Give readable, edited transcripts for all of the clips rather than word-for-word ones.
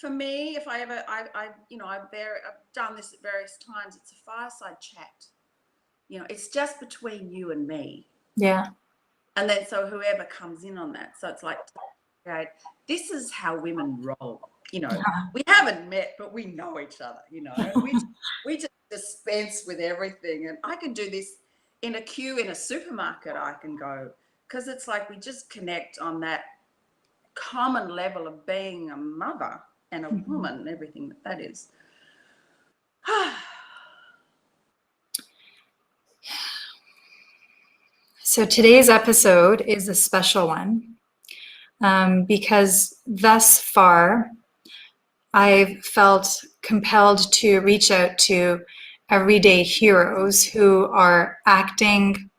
for me, if I ever, I've done this at various times. It's a fireside chat. It's just between you and me. Yeah. And then so whoever comes in on that. So it's like, okay, this is how women roll. We haven't met, but we know each other. And we just dispense with everything. And I can do this in a queue in a supermarket. I can go because it's like we just connect on that common level of being a mother and a woman and everything that is. So today's episode is a special one because thus far I've felt compelled to reach out to everyday heroes who are acting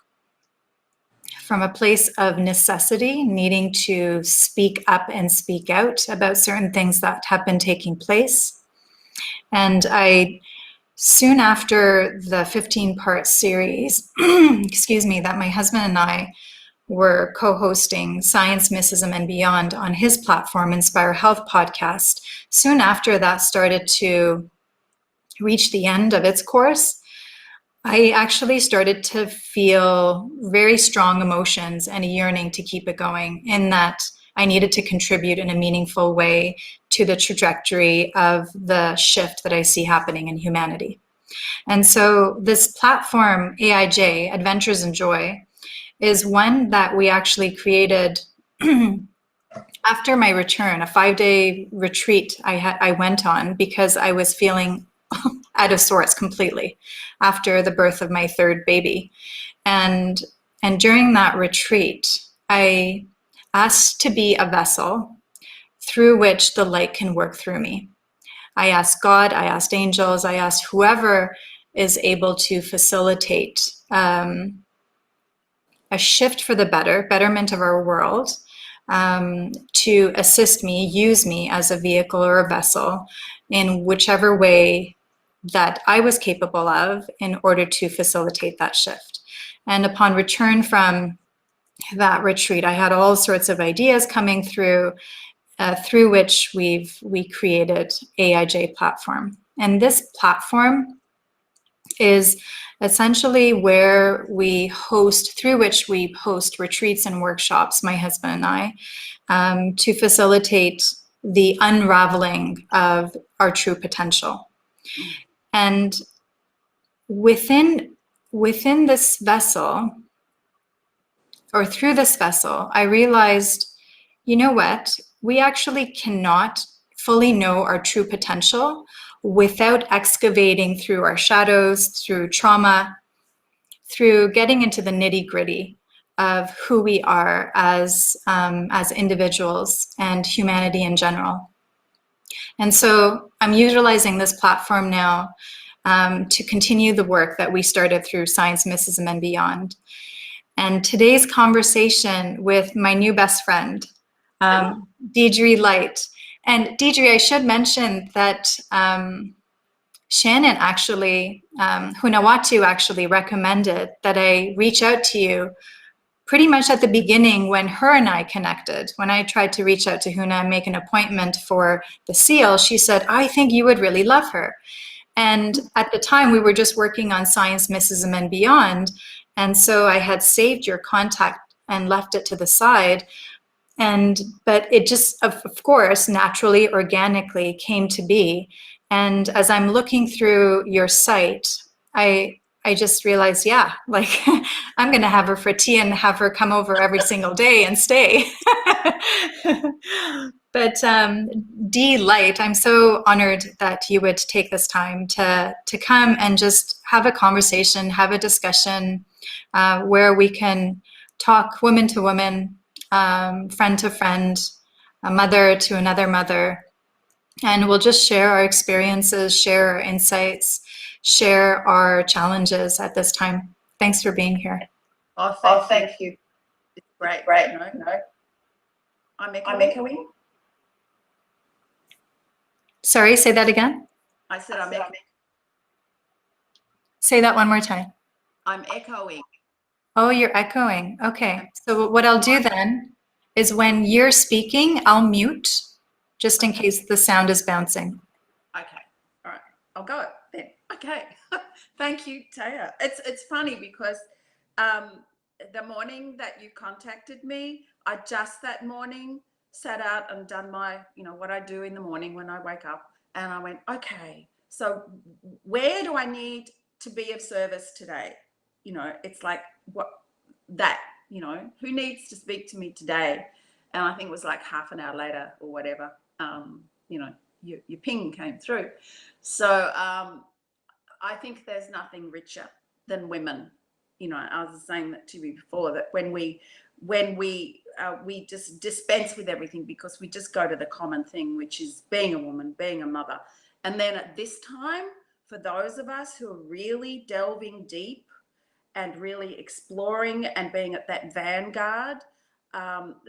from a place of necessity, needing to speak up and speak out about certain things that have been taking place. And I, soon after the 15-part series, that my husband and I were co-hosting Science, Mysticism, and Beyond on his platform, Inspire Health Podcast, soon after that started to reach the end of its course, I actually started to feel very strong emotions and a yearning to keep it going, in that I needed to contribute in a meaningful way to the trajectory of the shift that I see happening in humanity. And so this platform, AIJ, Adventures in Joy, is one that we actually created after my return, a 5-day retreat I went on because I was feeling out of sorts completely after the birth of my third baby. And during that retreat, I asked to be a vessel through which the light can work through me. I asked God, I asked angels, I asked whoever is able to facilitate a shift for the betterment of our world, to assist me, use me as a vehicle or a vessel in whichever way that I was capable of in order to facilitate that shift. And upon return from that retreat, I had all sorts of ideas coming through which we created AIJ platform. And this platform is essentially through which we host retreats and workshops, my husband and I, to facilitate the unraveling of our true potential. And within this vessel, or through this vessel, I realized, you know what? We actually cannot fully know our true potential without excavating through our shadows, through trauma, through getting into the nitty-gritty of who we are as individuals and humanity in general. And so I'm utilizing this platform now to continue the work that we started through Science, Mysticism, and Beyond. And today's conversation with my new best friend, Dee Light. And Dee, I should mention that Shannon actually, Hunawatu actually recommended that I reach out to you pretty much at the beginning when her and I connected. When I tried to reach out to Huna and make an appointment for the seal, she said, I think you would really love her. And at the time, we were just working on Science, Mysticism, and Beyond. And so I had saved your contact and left it to the side. But it just, of course, naturally, organically came to be. And as I'm looking through your site, I just realized, yeah, like I'm going to have her for tea and have her come over every single day and stay. But Dee Light, I'm so honored that you would take this time to come and just have a conversation, have a discussion where we can talk woman to woman, friend to friend, a mother to another mother. And we'll just share our experiences, share our insights, share our challenges at this time. Thanks for being here. Oh, thank you. It's great. No. I'm echoing. Sorry, say that again. I said I'm echoing. Say that one more time. I'm echoing. Oh, you're echoing. Okay. So what I'll do then is when you're speaking, I'll mute just in case the sound is bouncing. Okay. All right. I'll go then. Okay. Thank you, Taya. It's funny because the morning that you contacted me, I just that morning sat out and done my, what I do in the morning when I wake up. And I went, okay, so where do I need to be of service today? It's like who needs to speak to me today? And I think it was like half an hour later or whatever, your ping came through. So I think there's nothing richer than women. I was saying that to you before, that when we just dispense with everything because we just go to the common thing, which is being a woman, being a mother. And then at this time, for those of us who are really delving deep and really exploring and being at that vanguard,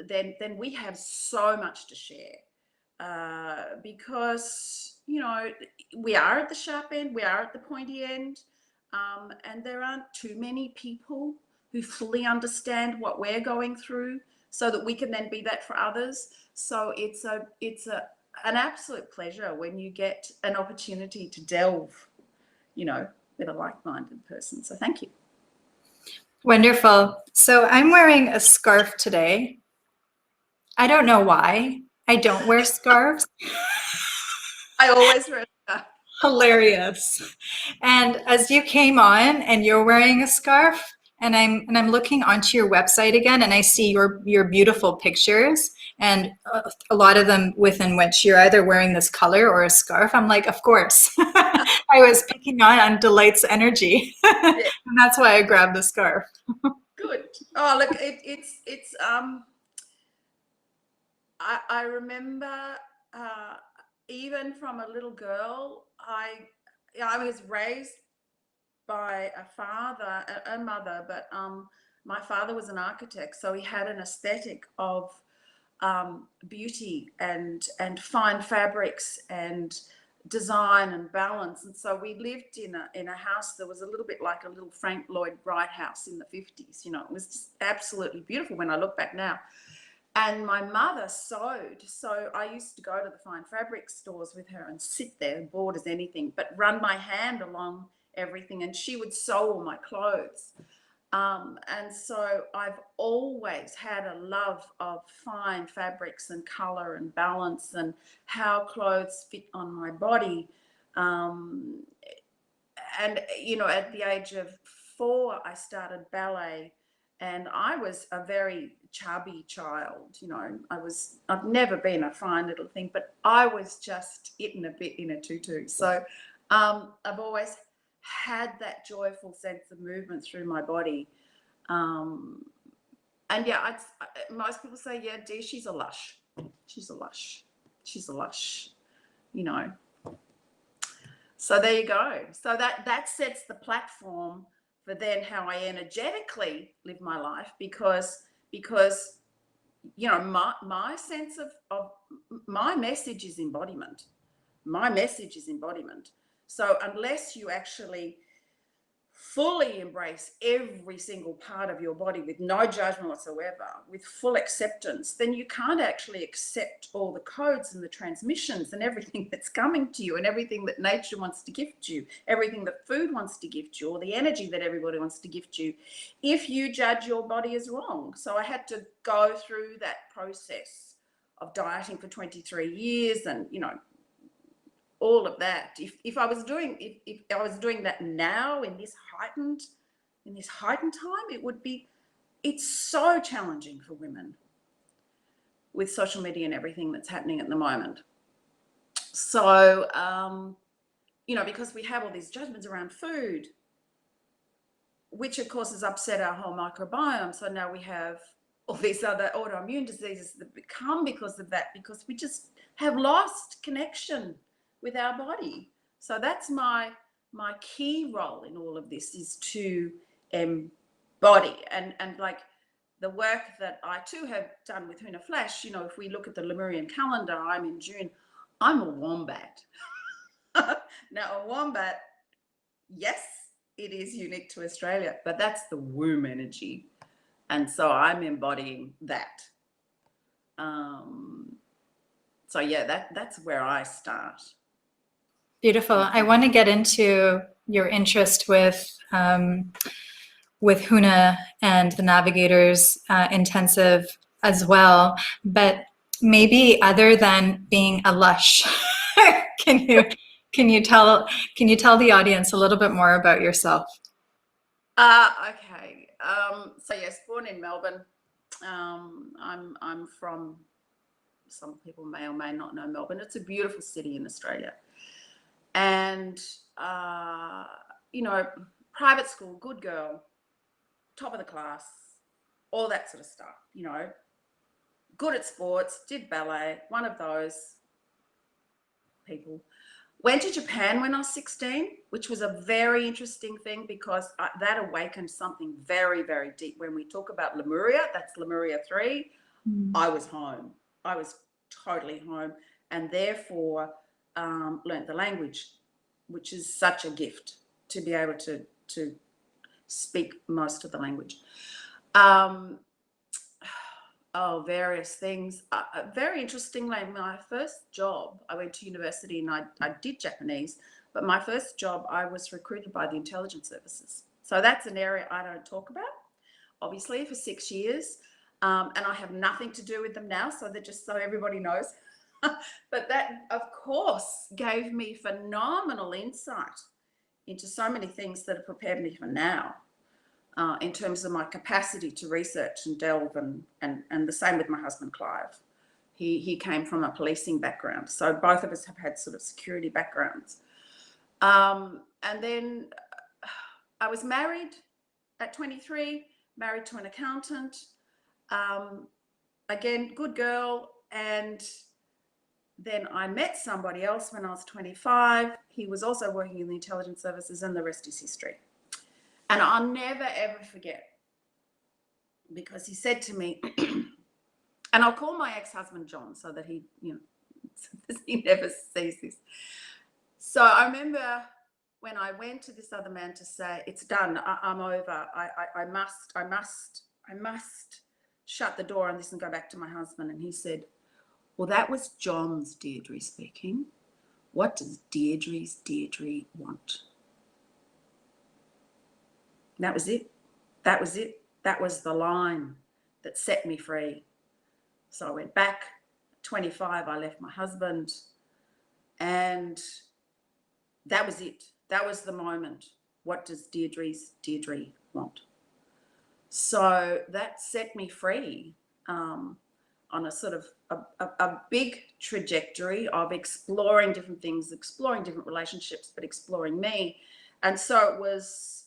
then we have so much to share, because we are at the sharp end, we are at the pointy end, and there aren't too many people who fully understand what we're going through, so that we can then be that for others. So it's an absolute pleasure when you get an opportunity to delve, with a like-minded person. So thank you. Wonderful. So I'm wearing a scarf today. I don't know why. I don't wear scarves. I always wear a scarf. Hilarious. And as you came on and you're wearing a scarf, and I'm looking onto your website again, and I see your beautiful pictures, and a lot of them within which you're either wearing this color or a scarf. I'm like, of course. I was picking on Dee Light's energy, Yeah. and that's why I grabbed the scarf. Good. Oh, look, it's I remember, even from a little girl, I was raised by a mother, but my father was an architect, so he had an aesthetic of beauty and fine fabrics and design and balance. And so we lived in a house that was a little bit like a little Frank Lloyd Wright house in the 50s. It was just absolutely beautiful when I look back now. And my mother sewed, so I used to go to the fine fabric stores with her and sit there, bored as anything, but run my hand along everything, and she would sew all my clothes. And so I've always had a love of fine fabrics and color and balance and how clothes fit on my body. And, at the age of 4, I started ballet, and I was a very chubby child. I've never been a fine little thing, but I was just eaten a bit in a tutu. So I've always had that joyful sense of movement through my body. And yeah, most people say, yeah, Dee, she's a lush. She's a lush. She's a lush, So there you go. So that sets the platform for then how I energetically live my life, because my sense of my message is embodiment. My message is embodiment. So unless you actually fully embrace every single part of your body with no judgment whatsoever, with full acceptance, then you can't actually accept all the codes and the transmissions and everything that's coming to you, and everything that nature wants to gift you, everything that food wants to gift you, or the energy that everybody wants to gift you, if you judge your body as wrong. So I had to go through that process of dieting for 23 years and, all of that. If I was doing that now in this heightened time, it's so challenging for women with social media and everything that's happening at the moment. So because we have all these judgments around food, which of course has upset our whole microbiome. So now we have all these other autoimmune diseases that come because of that, because we just have lost connection with our body. So that's my key role in all of this, is to embody and like the work that I too have done with Huna Flash. If we look at the Lemurian calendar, I'm in June. I'm a wombat. Now a wombat, yes, it is unique to Australia, but that's the womb energy, and so I'm embodying that. So yeah, that's where I start. Beautiful. I want to get into your interest with Huna and the Navigators intensive as well, but maybe other than being a lush, can you tell the audience a little bit more about yourself? Okay. So yes, born in Melbourne. I'm from, some people may or may not know Melbourne. It's a beautiful city in Australia. And, you know, private school, good girl, top of the class, all that sort of stuff, you know, good at sports, did ballet, one of those people. Went to Japan when I was 16, which was a very interesting thing because that awakened something very, very deep. When we talk about Lemuria, that's Lemuria 3, I was home. I was totally home, and therefore learnt the language, which is such a gift to be able to speak most of the language. Various things. Very interestingly, my first job, I went to university and I did Japanese, but my first job, I was recruited by the intelligence services. So that's an area I don't talk about, obviously, for 6 years. And I have nothing to do with them now, so that just so everybody knows. But that, of course, gave me phenomenal insight into so many things that have prepared me for now. In terms of my capacity to research and delve, and the same with my husband, Clive. He came from a policing background. So both of us have had sort of security backgrounds. And then I was married at 23, married to an accountant. Again, good girl. And then I met somebody else when I was 25. He was also working in the intelligence services, and the rest is history. And I'll never, ever forget, because he said to me, and I'll call my ex-husband John so that he, you know, he never sees this. So I remember when I went to this other man to say, it's done, I'm over. I must shut the door on this and go back to my husband. And he said, well, that was John's Deirdre speaking. What does Deirdre want? That was it. That was it. That was the line that set me free. So I went back. 25, I left my husband. And that was it. That was the moment. What does Deirdre want? So that set me free on a sort of a big trajectory of exploring different things, exploring different relationships, but exploring me. And so it was...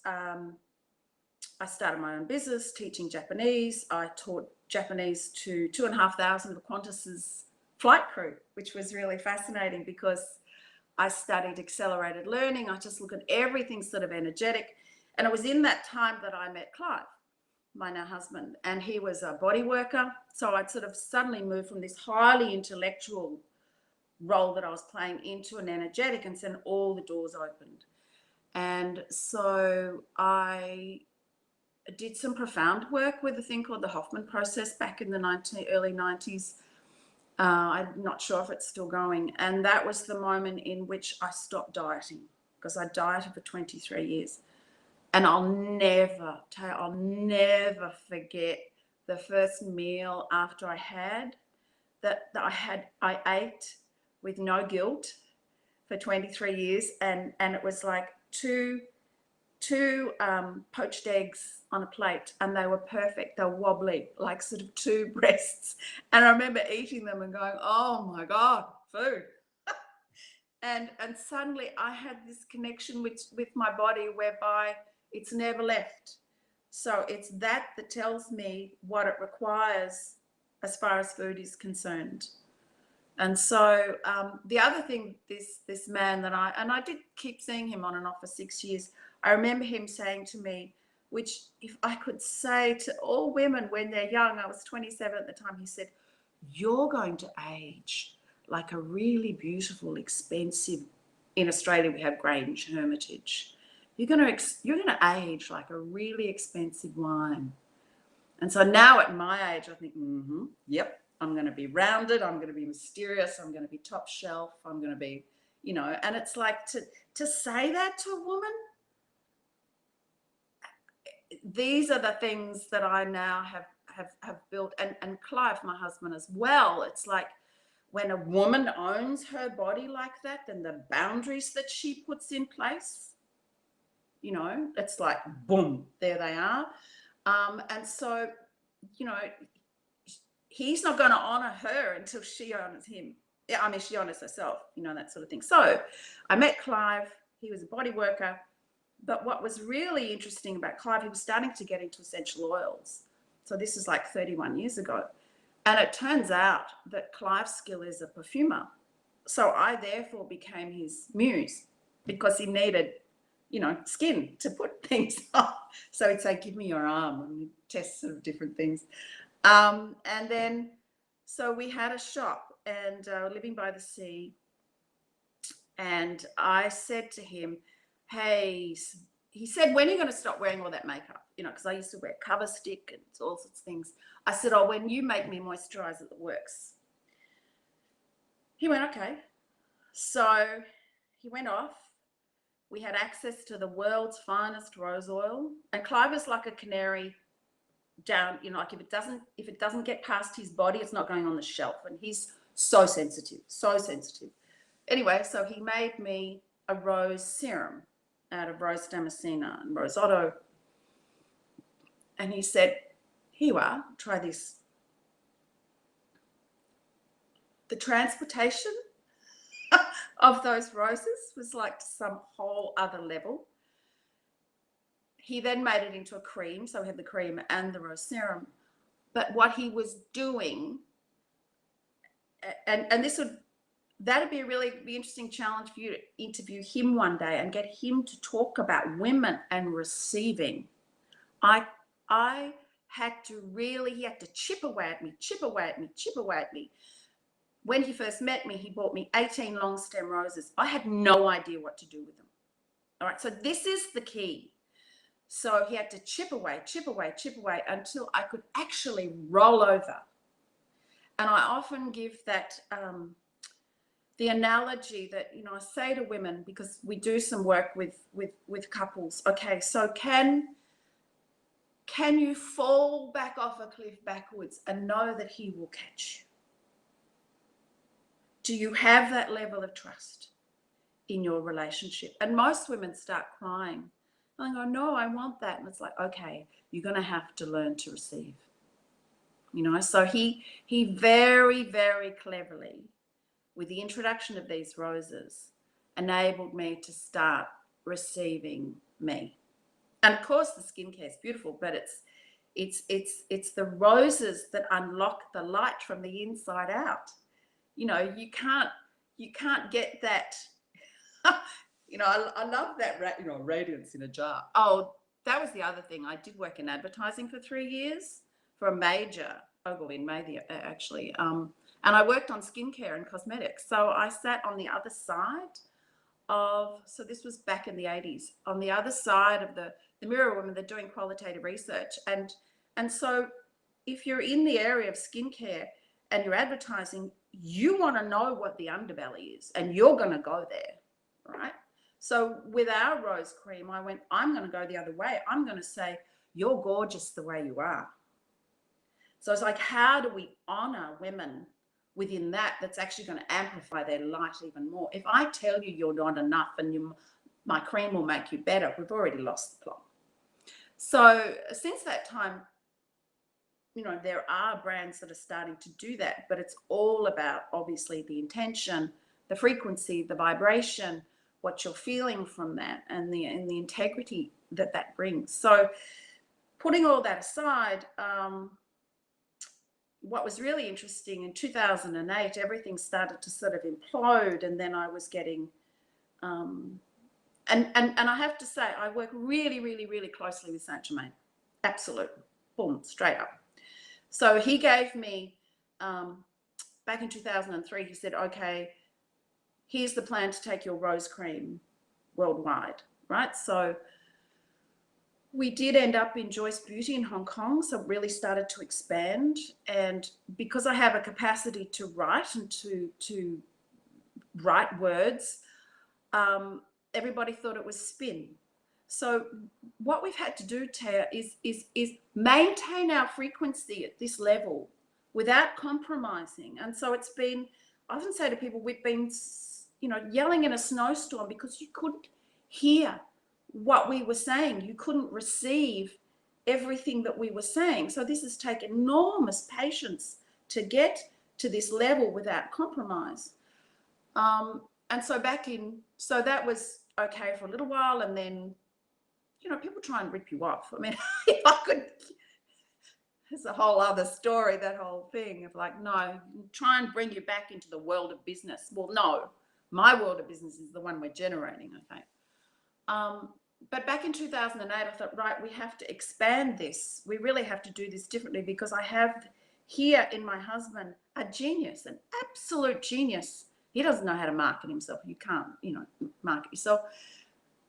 I started my own business teaching Japanese. I taught Japanese to 2,500 of Qantas's flight crew, which was really fascinating because I studied accelerated learning. I just look at everything sort of energetic. And it was in that time that I met Clive, my now husband, and he was a body worker. So I'd sort of suddenly moved from this highly intellectual role that I was playing into an energetic, and then all the doors opened. And so I did some profound work with a thing called the Hoffman process back in the early 90s. I'm not sure if it's still going. And that was the moment in which I stopped dieting, because I dieted for 23 years. And I'll never forget the first meal after I had that I ate with no guilt for 23 years. And it was like two poached eggs on a plate, and they were perfect. They were wobbly, like sort of two breasts. And I remember eating them and going, oh my God, food. and suddenly I had this connection with my body whereby it's never left. So it's that tells me what it requires as far as food is concerned. And so the other thing, this man that I did keep seeing him on and off for 6 years. I remember him saying to me, which if I could say to all women when they're young, I was 27 at the time, he said, you're going to age like a really beautiful, expensive, in Australia we have Grange Hermitage. You're going to age like a really expensive wine. And so now at my age, I think, yep, I'm going to be rounded. I'm going to be mysterious. I'm going to be top shelf. I'm going to be, you know, and it's like to say that to a woman, these are the things that I now have built, and Clive, my husband, as well. It's like when a woman owns her body like that, then the boundaries that she puts in place, you know, it's like boom, there they are. And so, you know, he's not going to honor her until she honors him. Yeah, I mean, she honors herself, you know, that sort of thing. So I met Clive. He was a body worker. But what was really interesting about Clive, he was starting to get into essential oils. So this is like 31 years ago. And it turns out that Clive's skill is a perfumer. So I therefore became his muse because he needed, you know, skin to put things on. So he'd say, give me your arm, and we'd test sort of different things. And then, so we had a shop, and living by the sea. And I said to him, hey, he said, when are you going to stop wearing all that makeup? You know, because I used to wear cover stick and all sorts of things. I said, oh, when you make me a moisturizer that works. He went, okay. So he went off. We had access to the world's finest rose oil. And Clive is like a canary down, you know, like if it doesn't get past his body, it's not going on the shelf. And he's so sensitive, so sensitive. Anyway, so he made me a rose serum out of rose damascena and rose otto. And he said, here you are, try this. The transportation of those roses was like some whole other level. He then made it into a cream. So we had the cream and the rose serum. But what he was doing, and that'd be a really interesting challenge for you to interview him one day and get him to talk about women and receiving. I had to really, he had to chip away at me. When he first met me, he bought me 18 long stem roses. I had no idea what to do with them. All right, so this is the key. So he had to chip away until I could actually roll over. And I often give that, the analogy that, you know, I say to women, because we do some work with couples, okay, so can you fall back off a cliff backwards and know that he will catch you? Do you have that level of trust in your relationship? And most women start crying. And I go, no, I want that. And it's like, okay, you're going to have to learn to receive. You know, so he very, very cleverly, with the introduction of these roses, enabled me to start receiving me. And of course, the skincare is beautiful, but it's the roses that unlock the light from the inside out. You know, you can't get that. You know, I love that, you know, radiance in a jar. Oh, that was the other thing. I did work in advertising for 3 years for a major, Ogilvy and Mather, actually. And I worked on skincare and cosmetics. So I sat on the other side of, so this was back in the 80s, on the other side of the Mirror Women. They're doing qualitative research. And so if you're in the area of skincare and you're advertising, you want to know what the underbelly is, and you're going to go there, right? So with our rose cream, I went, I'm going to go the other way. I'm going to say, you're gorgeous the way you are. So it's like, how do we honor women within that that's actually going to amplify their light even more? If I tell you you're not enough and my cream will make you better, we've already lost the plot. So since that time, you know, there are brands that are starting to do that, but it's all about obviously the intention, the frequency, the vibration, what you're feeling from that, and the integrity that brings. So putting all that aside, what was really interesting in 2008, everything started to sort of implode, and then I was getting, and I have to say, I work really, really, really closely with Saint Germain. Absolutely, boom, straight up. So he gave me, back in 2003, he said, okay, here's the plan to take your rose cream worldwide, right? So we did end up in Joyce Beauty in Hong Kong, so it really started to expand. And because I have a capacity to write and to write words, everybody thought it was spin. So what we've had to do, Taya, is maintain our frequency at this level without compromising. And so it's been, I often say to people, we've been, yelling in a snowstorm because you couldn't hear what we were saying. You couldn't receive everything that we were saying. So this has taken enormous patience to get to this level without compromise. And so so that was okay for a little while. And then, people try and rip you off. I mean, if I could, it's a whole other story, that whole thing of like, no, try and bring you back into the world of business. Well, no, my world of business is the one we're generating, okay? But back in 2008, I thought, right, we have to expand this. We really have to do this differently because I have here in my husband a genius, an absolute genius. He doesn't know how to market himself. You can't, market yourself.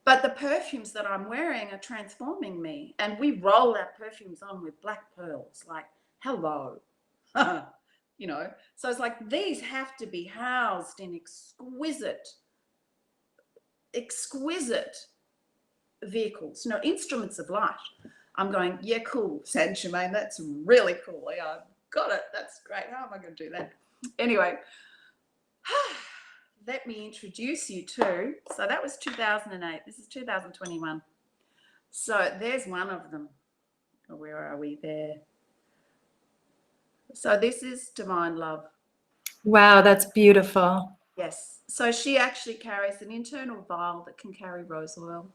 But the perfumes that I'm wearing are transforming me. And we roll our perfumes on with black pearls, like, hello. So it's like these have to be housed in exquisite vehicles, instruments of light. I'm going, yeah, cool, Saint Germain, that's really cool. Yeah, I've got it. That's great. How am I going to do that? Anyway, let me introduce you to, so that was 2008. This is 2021. So there's one of them. Where are we there? So this is Divine Love. Wow, that's beautiful. Yes. So she actually carries an internal vial that can carry rose oil.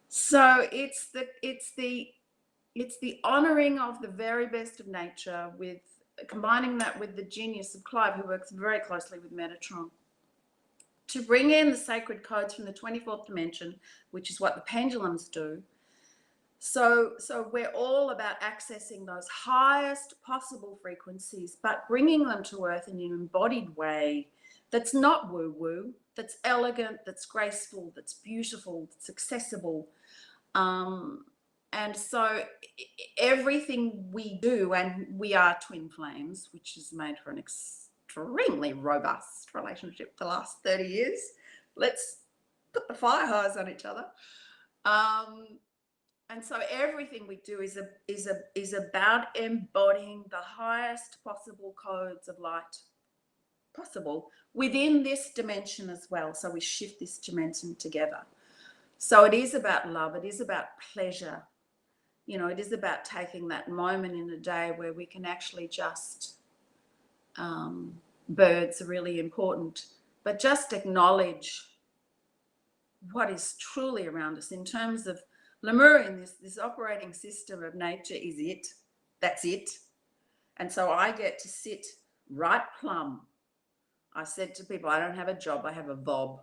So it's the honoring of the very best of nature, with combining that with the genius of Clive, who works very closely with Metatron, to bring in the sacred codes from the 24th dimension, which is what the pendulums do. So we're all about accessing those highest possible frequencies, but bringing them to earth in an embodied way that's not woo-woo, that's elegant, that's graceful, that's beautiful, that's accessible. And so everything we do, and we are twin flames, which is made for an extremely robust relationship the last 30 years. Let's put the fire hose on each other. And so everything we do is about embodying the highest possible codes of light possible within this dimension as well. So we shift this dimension together. So it is about love. It is about pleasure. It is about taking that moment in the day where we can actually just, birds are really important, but just acknowledge what is truly around us in terms of Lemurian, this operating system of nature is it. That's it. And so I get to sit right plumb. I said to people, I don't have a job, I have a VOB.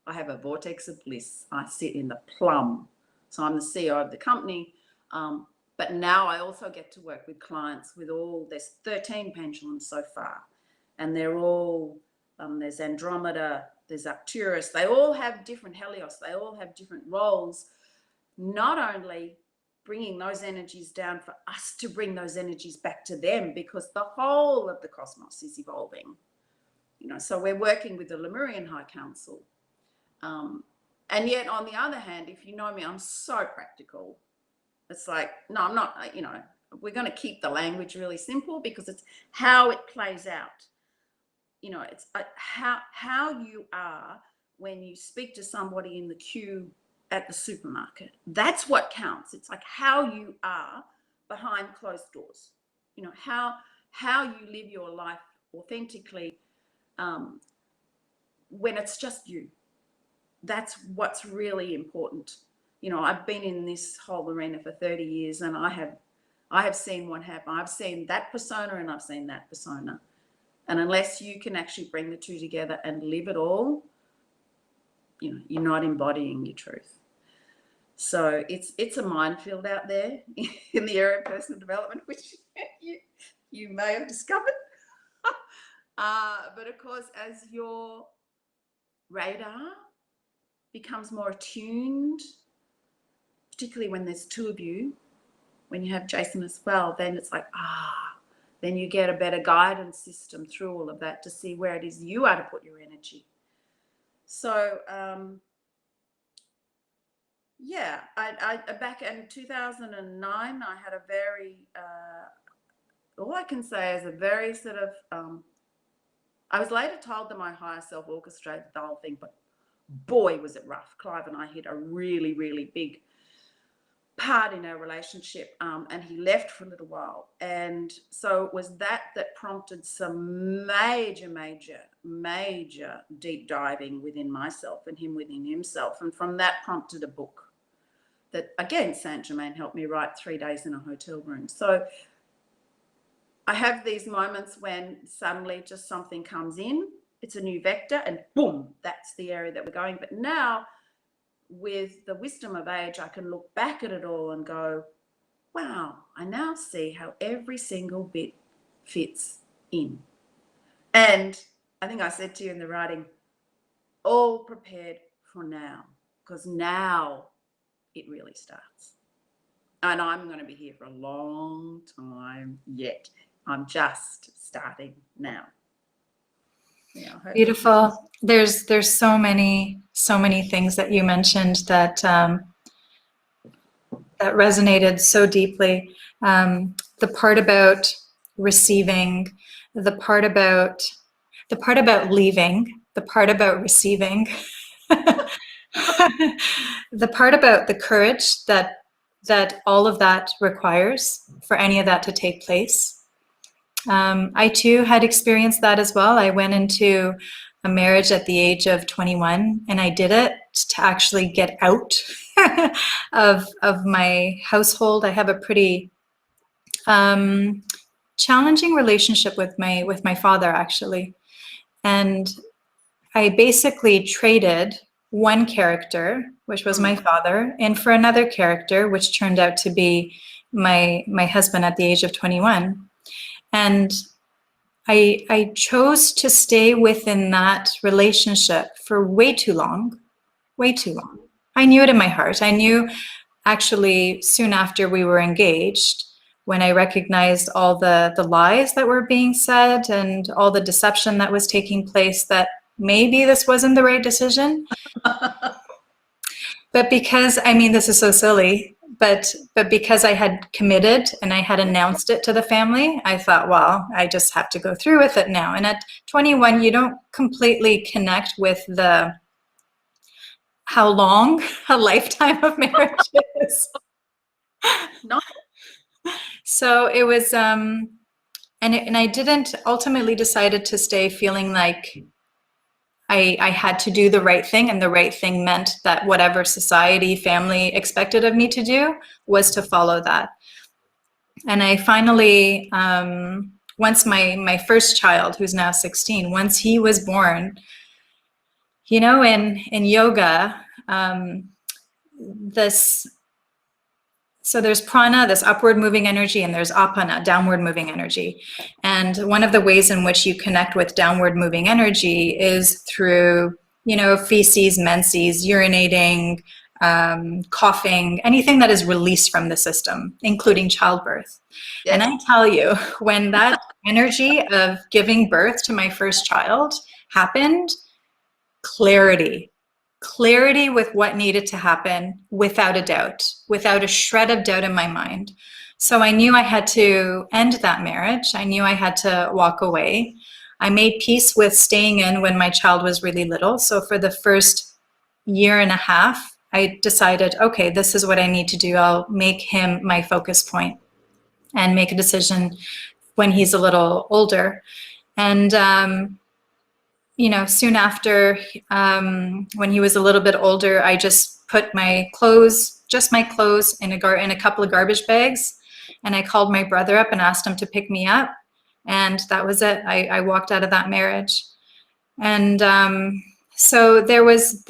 I have a vortex of bliss. I sit in the plum. So I'm the CEO of the company. But now I also get to work with clients with there's 13 pendulums so far. And they're all, there's Andromeda, there's Arcturus. They all have different Helios. They all have different roles, not only bringing those energies down for us to bring those energies back to them, because the whole of the cosmos is evolving. So we're working with the Lemurian High Council. And yet, on the other hand, if you know me, I'm so practical. It's like, no, I'm not, we're going to keep the language really simple because it's how it plays out. It's how you are when you speak to somebody in the queue at the supermarket. That's what counts. It's like how you are behind closed doors. How you live your life authentically when it's just you. That's what's really important. I've been in this whole arena for 30 years and I have seen what happen. I've seen that persona and I've seen that persona. And unless you can actually bring the two together and live it all, you're not embodying your truth. So it's a minefield out there in the area of personal development, which you may have discovered. But of course, as your radar becomes more attuned particularly when there's two of you, when you have Jason as well, then it's like, then you get a better guidance system through all of that to see where it is you are to put your energy. So, yeah, I back in 2009, I had a very, all I can say is a very sort of, I was later told that my higher self orchestrated the whole thing, but boy, was it rough. Clive and I hit a really, really big part in our relationship, and he left for a little while. And so it was that prompted some major deep diving within myself and him within himself. And from that prompted a book that, again, Saint Germain helped me write, 3 days in a hotel room. So I have these moments when suddenly just something comes in, it's a new vector, and boom, that's the area that we're going. But now, with the wisdom of age, I can look back at it all and go, wow, I now see how every single bit fits in. And I think I said to you in the writing, all prepared for now, because now it really starts. And I'm going to be here for a long time yet. I'm just starting now. Yeah, beautiful. There's so many things that you mentioned that that resonated so deeply. The part about receiving, the part about leaving, the part about receiving, the part about the courage that all of that requires for any of that to take place. I too had experienced that as well. I went into a marriage at the age of 21, and I did it to actually get out of my household. I have a pretty challenging relationship with my father, actually, and I basically traded one character, which was my father, and for another character, which turned out to be my husband at the age of 21. And I chose to stay within that relationship for way too long. I knew it in my heart. I knew, actually, soon after we were engaged, when I recognized all the lies that were being said and all the deception that was taking place, that maybe this wasn't the right decision. But because, I mean, this is so silly, but because I had committed and I had announced it to the family, I thought, well, I just have to go through with it now. And at 21, you don't completely connect with how long a lifetime of marriage is. No. So it was, and I didn't ultimately decided to stay feeling like I had to do the right thing, and the right thing meant that whatever society, family expected of me to do was to follow that. And I finally, once my first child, who's now 16, once he was born, you know, in yoga, so there's prana, this upward moving energy, and there's apana, downward moving energy. And one of the ways in which you connect with downward moving energy is through, you know, feces, menses, urinating, coughing, anything that is released from the system, including childbirth. Yes. And I tell you, when that energy of giving birth to my first child happened, clarity with what needed to happen, without a doubt, without a shred of doubt in my mind. So I knew I had to end that marriage. I knew I had to walk away. I made peace with staying in when my child was really little. So for the first year and a half, I decided, okay, this is what I need to do. I'll make him my focus point and make a decision when he's a little older. And you know, soon after, when he was a little bit older, I just put my clothes, in a couple of garbage bags, and I called my brother up and asked him to pick me up, and that was it. I walked out of that marriage, and so there's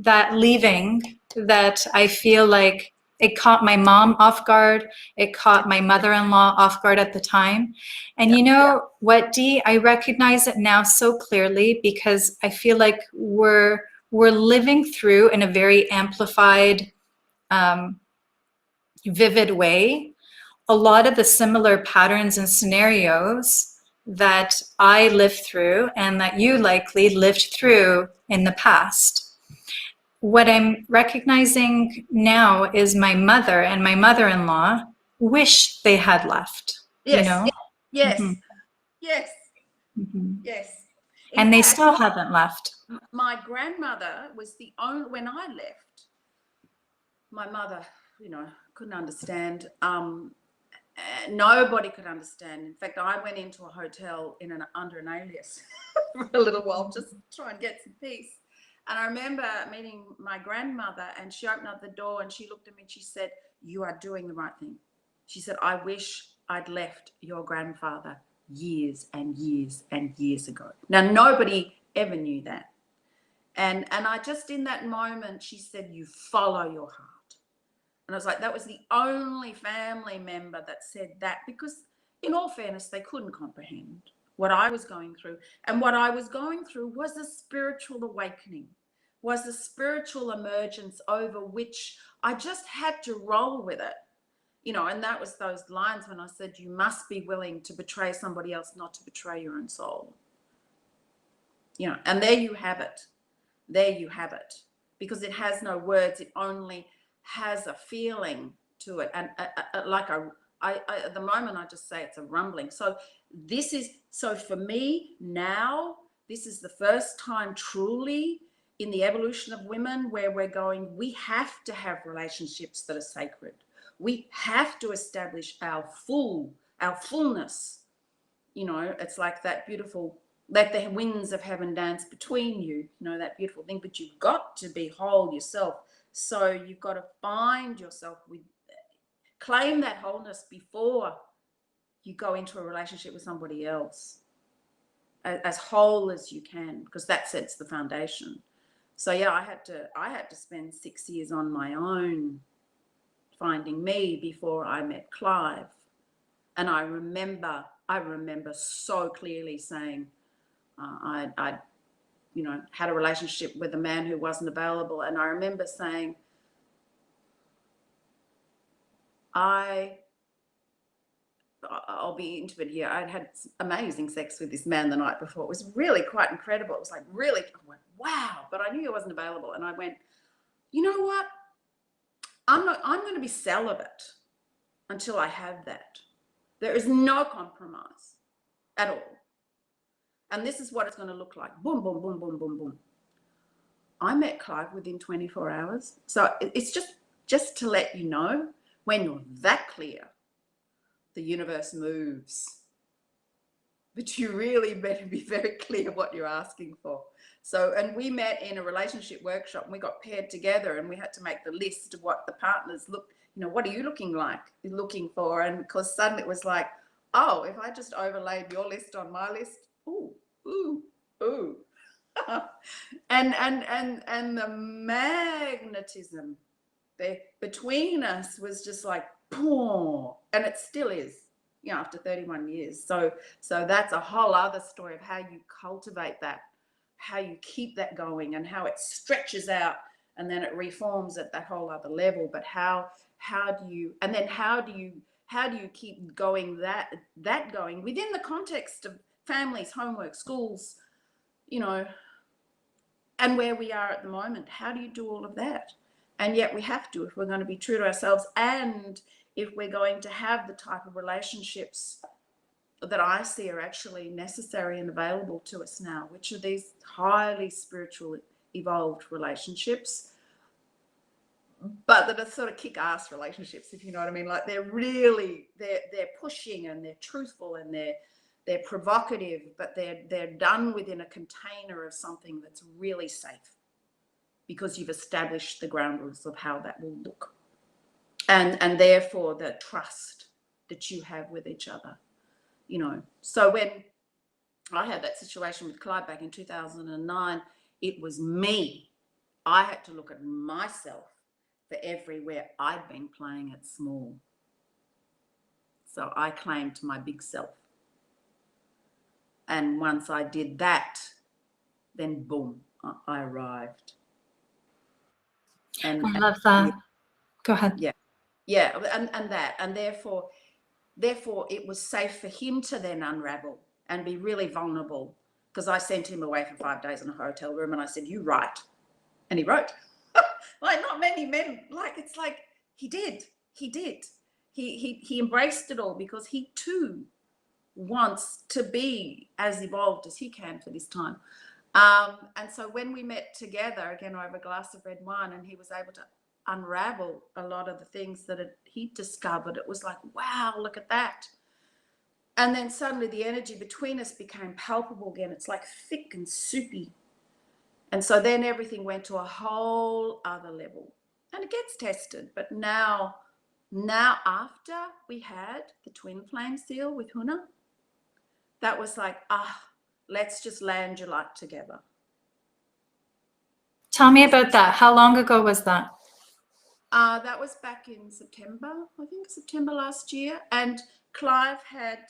that leaving that I feel like it caught my mom off guard. It caught my mother-in-law off guard at the time. And you know what, Dee? I recognize it now so clearly, because I feel like we're living through, in a very amplified vivid way a lot of the similar patterns and scenarios that I lived through and that you likely lived through in the past. What I'm recognizing now is my mother and my mother-in-law wish they had left, Yes, you know? yes, Mm-hmm. yes, Mm-hmm. yes. And they still haven't left. My grandmother was the only, when I left, my mother, couldn't understand. Nobody could understand. In fact, I went into a hotel under an alias for a little while, just to try and get some peace. And I remember meeting my grandmother, and she opened up the door and she looked at me and she said, "You are doing the right thing." She said, "I wish I'd left your grandfather years and years and years ago." Now, nobody ever knew that. And I just, in that moment, she said, "You follow your heart." And I was like, that was the only family member that said that, because in all fairness, they couldn't comprehend what I was going through. And what I was going through was a spiritual awakening, was a spiritual emergence over which I just had to roll with it. And that was those lines when I said, you must be willing to betray somebody else, not to betray your own soul. And there you have it. There you have it. Because it has no words. It only has a feeling to it. And at the moment, I just say it's a rumbling. So for me now, this is the first time truly in the evolution of women where we're going, we have to have relationships that are sacred. We have to establish our fullness. It's like that beautiful, let the winds of heaven dance between you, that beautiful thing. But you've got to be whole yourself. So you've got to find yourself claim that wholeness before you go into a relationship with somebody else, as whole as you can, because that sets the foundation. So yeah, I had to spend 6 years on my own finding me before I met Clive. And I remember so clearly saying, I had a relationship with a man who wasn't available. And I remember saying, I'll be intimate here. I'd had amazing sex with this man the night before. It was really quite incredible. It was like, really, I went, wow, but I knew he wasn't available. And I went, you know what? I'm going to be celibate until I have that. There is no compromise at all. And this is what it's going to look like. Boom, boom, boom, boom, boom, boom. I met Clive within 24 hours. So it's just to let you know, when you're that clear, the universe moves. But you really better be very clear what you're asking for. So, and we met in a relationship workshop, and we got paired together, and we had to make the list of what the partners look, what are you looking for? And because suddenly it was like, oh, if I just overlaid your list on my list, ooh. and the magnetism between us was just like, boom, and it still is, after 31 years. So that's a whole other story of how you cultivate that, how you keep that going, and how it stretches out, and then it reforms at that whole other level. But how do you keep going that going within the context of families, homework, schools, and where we are at the moment? How do you do all of that? And yet we have to, if we're going to be true to ourselves, and if we're going to have the type of relationships that I see are actually necessary and available to us now, which are these highly spiritual, evolved relationships, but that are sort of kick-ass relationships, if you know what I mean. Like they're pushing, and they're truthful, and they're provocative, but they're done within a container of something that's really safe, because you've established the ground rules of how that will look, and therefore the trust that you have with each other. So when I had that situation with Clive back in 2009, it was me. I had to look at myself for everywhere I'd been playing it small. So I claimed my big self. And once I did that, then boom, I arrived. I love that. Go ahead. Yeah, and therefore it was safe for him to then unravel and be really vulnerable, because I sent him away for 5 days in a hotel room and I said, you write. And he wrote. Like not many men, like it's like he did. He embraced it all because he too wants to be as evolved as he can for this time. And so when we met together again over a glass of red wine, and he was able to unravel a lot of the things that he discovered, it was like, wow, look at that. And then suddenly the energy between us became palpable again. It's like thick and soupy. And so then everything went to a whole other level, and it gets tested. But now after we had the twin flame seal with Huna, that was like, let's just land your light together. Tell me about that. How long ago was that? That was back in September, I think September last year. And Clive had,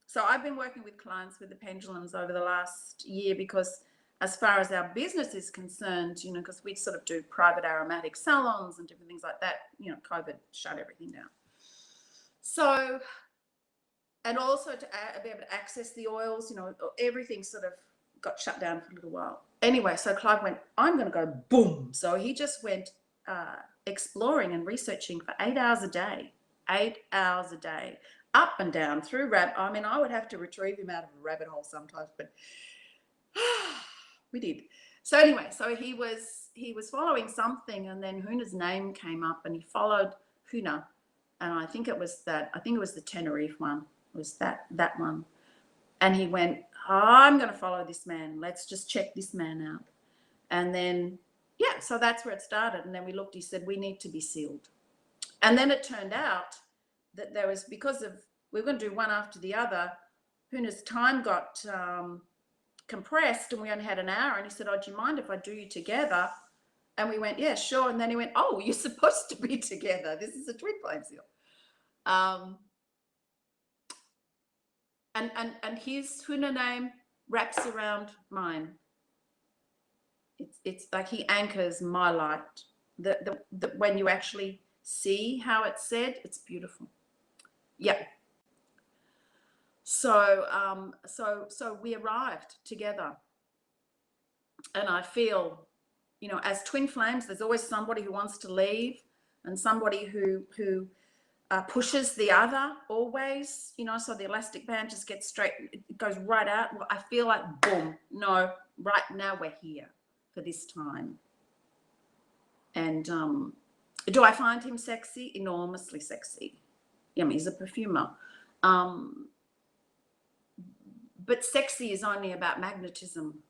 so I've been working with clients with the pendulums over the last year, because as far as our business is concerned, you know, because we sort of do private aromatic salons and different things like that, you know, COVID shut everything down. So, and also to be able to access the oils, you know, everything sort of got shut down for a little while. Anyway, so Clive went, I'm going to go boom. So he just went exploring and researching for 8 hours a day, 8 hours a day, up and down through I mean, I would have to retrieve him out of a rabbit hole sometimes, but we did. So anyway, so he was following something, and then Huna's name came up, and he followed Huna, and I think it was the Tenerife one, was that one. And he went, I'm going to follow this man. Let's just check this man out. And then, yeah, so that's where it started. And then we looked, he said, we need to be sealed. And then it turned out that there was, because of, we were going to do one after the other, Huna's time got compressed, and we only had an hour. And he said, oh, do you mind if I do you together? And we went, yeah, sure. And then he went, oh, you're supposed to be together. This is a twin flame seal. And his Huna name wraps around mine. It's like he anchors my light. The when you actually see how it's said, it's beautiful. Yeah. So so we arrived together, and I feel, you know, as twin flames, there's always somebody who wants to leave, and somebody who pushes the other always, you know, so the elastic band just gets straight, it goes right out. Well, I feel like, boom, no, right now we're here for this time. And do I find him sexy? Enormously sexy. I mean, he's a perfumer. But sexy is only about magnetism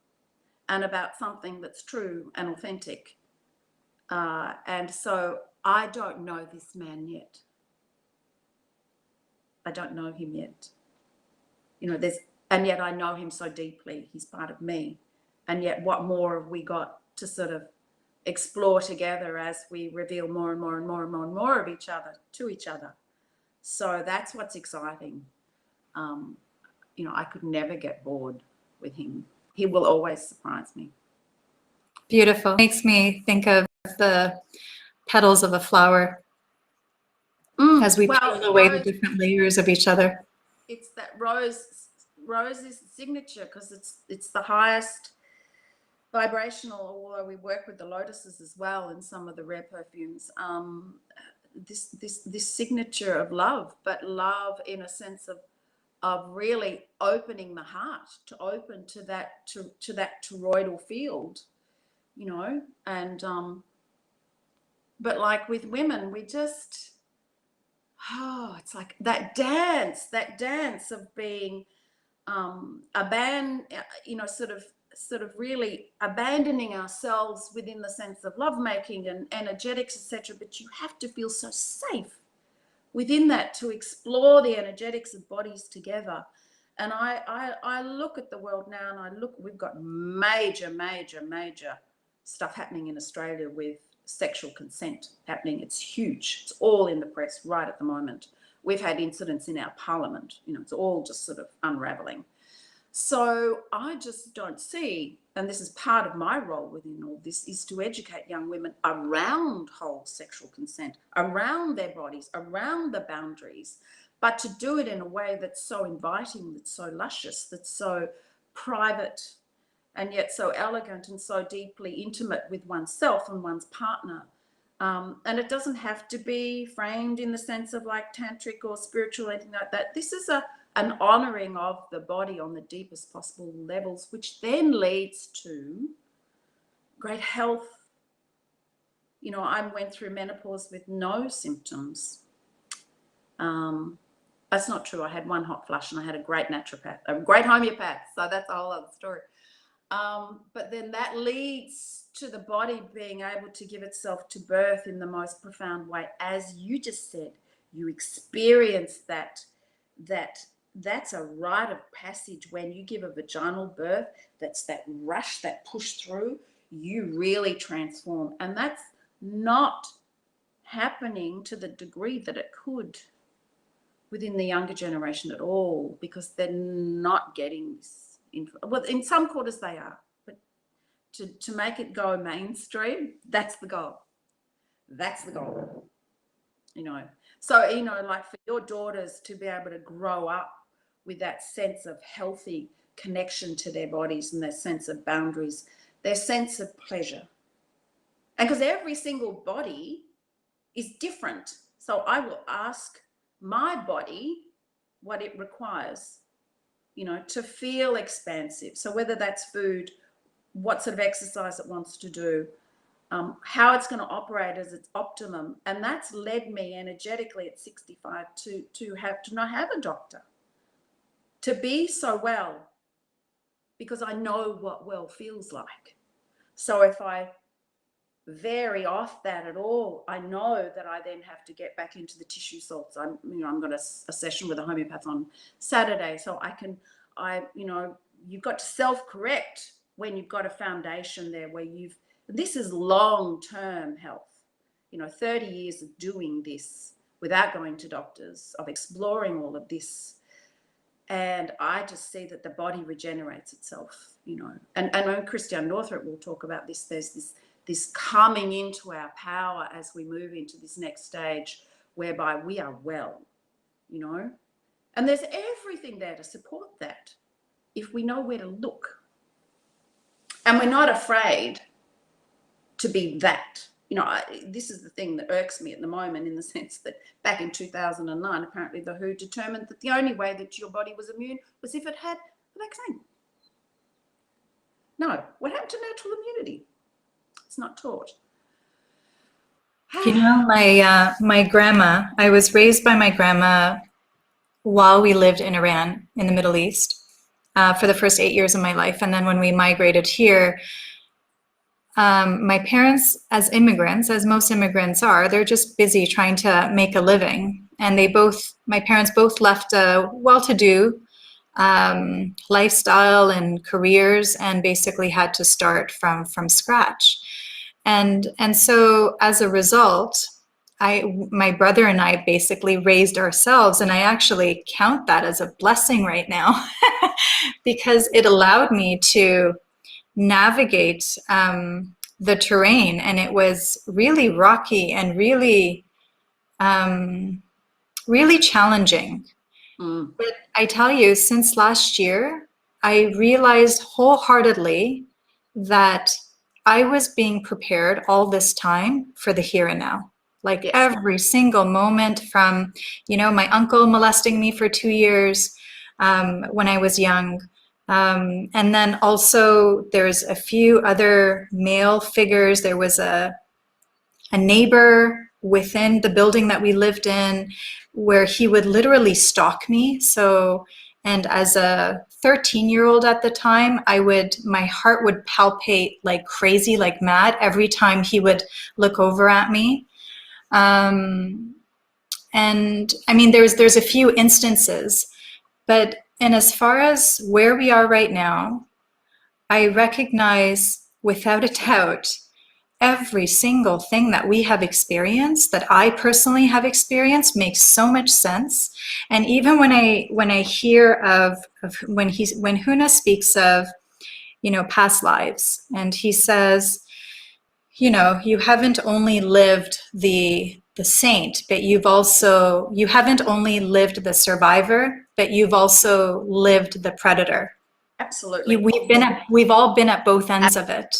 and about something that's true and authentic. And so I don't know this man yet. I don't know him yet. You know, and yet I know him so deeply. He's part of me. And yet what more have we got to sort of explore together as we reveal more and more and more and more and more of each other to each other. So that's what's exciting. You know, I could never get bored with him. He will always surprise me. Beautiful. Makes me think of the petals of a flower as we peel away the different layers of each other. It's that rose is signature, because it's the highest vibrational, although we work with the lotuses as well in some of the rare perfumes. This signature of love, but love in a sense of really opening the heart to open to that toroidal field, you know. And but like with women, we just, it's like that dance of being you know, sort of really abandoning ourselves within the sense of lovemaking and energetics, etc. But you have to feel so safe within that to explore the energetics of bodies together. And I look at the world now, and we've got major stuff happening in Australia with sexual consent happening. It's huge. It's all in the press right at the moment. We've had incidents in our parliament. You know, it's all just sort of unraveling. So I just don't see, and this is part of my role within all this, is to educate young women around whole sexual consent, around their bodies, around the boundaries, but to do it in a way that's so inviting, that's so luscious, that's so private, and yet so elegant and so deeply intimate with oneself and one's partner. And it doesn't have to be framed in the sense of like tantric or spiritual, anything like that. This is an honoring of the body on the deepest possible levels, which then leads to great health. You know, I went through menopause with no symptoms. That's not true. I had one hot flush and I had a great naturopath, a great homeopath. So that's a whole other story. But then that leads to the body being able to give itself to birth in the most profound way. As you just said, you experience that's a rite of passage when you give a vaginal birth. That's that rush, that push through, you really transform. And that's not happening to the degree that it could within the younger generation at all, because they're not getting this. Well, in some quarters they are, but to make it go mainstream, that's the goal. That's the goal, you know. So, you know, like for your daughters to be able to grow up with that sense of healthy connection to their bodies and their sense of boundaries, their sense of pleasure. And because every single body is different. So I will ask my body what it requires, you know, to feel expansive. So whether that's food, what sort of exercise it wants to do, how it's going to operate as its optimum. And that's led me energetically at 65 to not have a doctor, to be so well, because I know what well feels like. So if I vary off that at all, I know that I then have to get back into the tissue salts. I'm got a session with a homeopath on Saturday, so you've got to self-correct when you've got a foundation there where this is long-term health, 30 years of doing this without going to doctors, of exploring all of this. And I just see that the body regenerates itself, and when Christiane Northrup will talk about this, there's this coming into our power as we move into this next stage whereby we are well, and there's everything there to support that if we know where to look. And we're not afraid to be that. This is the thing that irks me at the moment, in the sense that back in 2009, apparently the WHO determined that the only way that your body was immune was if it had a vaccine. No, what happened to natural immunity? It's not taught. My grandma, I was raised by my grandma while we lived in Iran, in the Middle East, for the first 8 years of my life. And then when we migrated here, my parents, as immigrants, as most immigrants are, they're just busy trying to make a living. And my parents both left a well-to-do lifestyle and careers, and basically had to start from scratch. And so as a result, my brother and I basically raised ourselves, and I actually count that as a blessing right now because it allowed me to navigate the terrain, and it was really rocky and really challenging. But I tell you, since last year, I realized wholeheartedly that I was being prepared all this time for the here and now. Like, yes. Every single moment, from, my uncle molesting me for 2 years when I was young. And then also there's a few other male figures. There was a neighbor within the building that we lived in where he would literally stalk me. And as a 13-year-old at the time, my heart would palpate like crazy, like mad, every time he would look over at me. And I mean, there's a few instances, but as far as where we are right now, I recognize without a doubt every single thing that we have experienced, that I personally have experienced, makes so much sense. And even when I hear of when Huna speaks of, you know, past lives, and he says, you know, you haven't only lived the saint, but you haven't only lived the survivor, but you've also lived the predator. Absolutely. We've all been at both ends of it.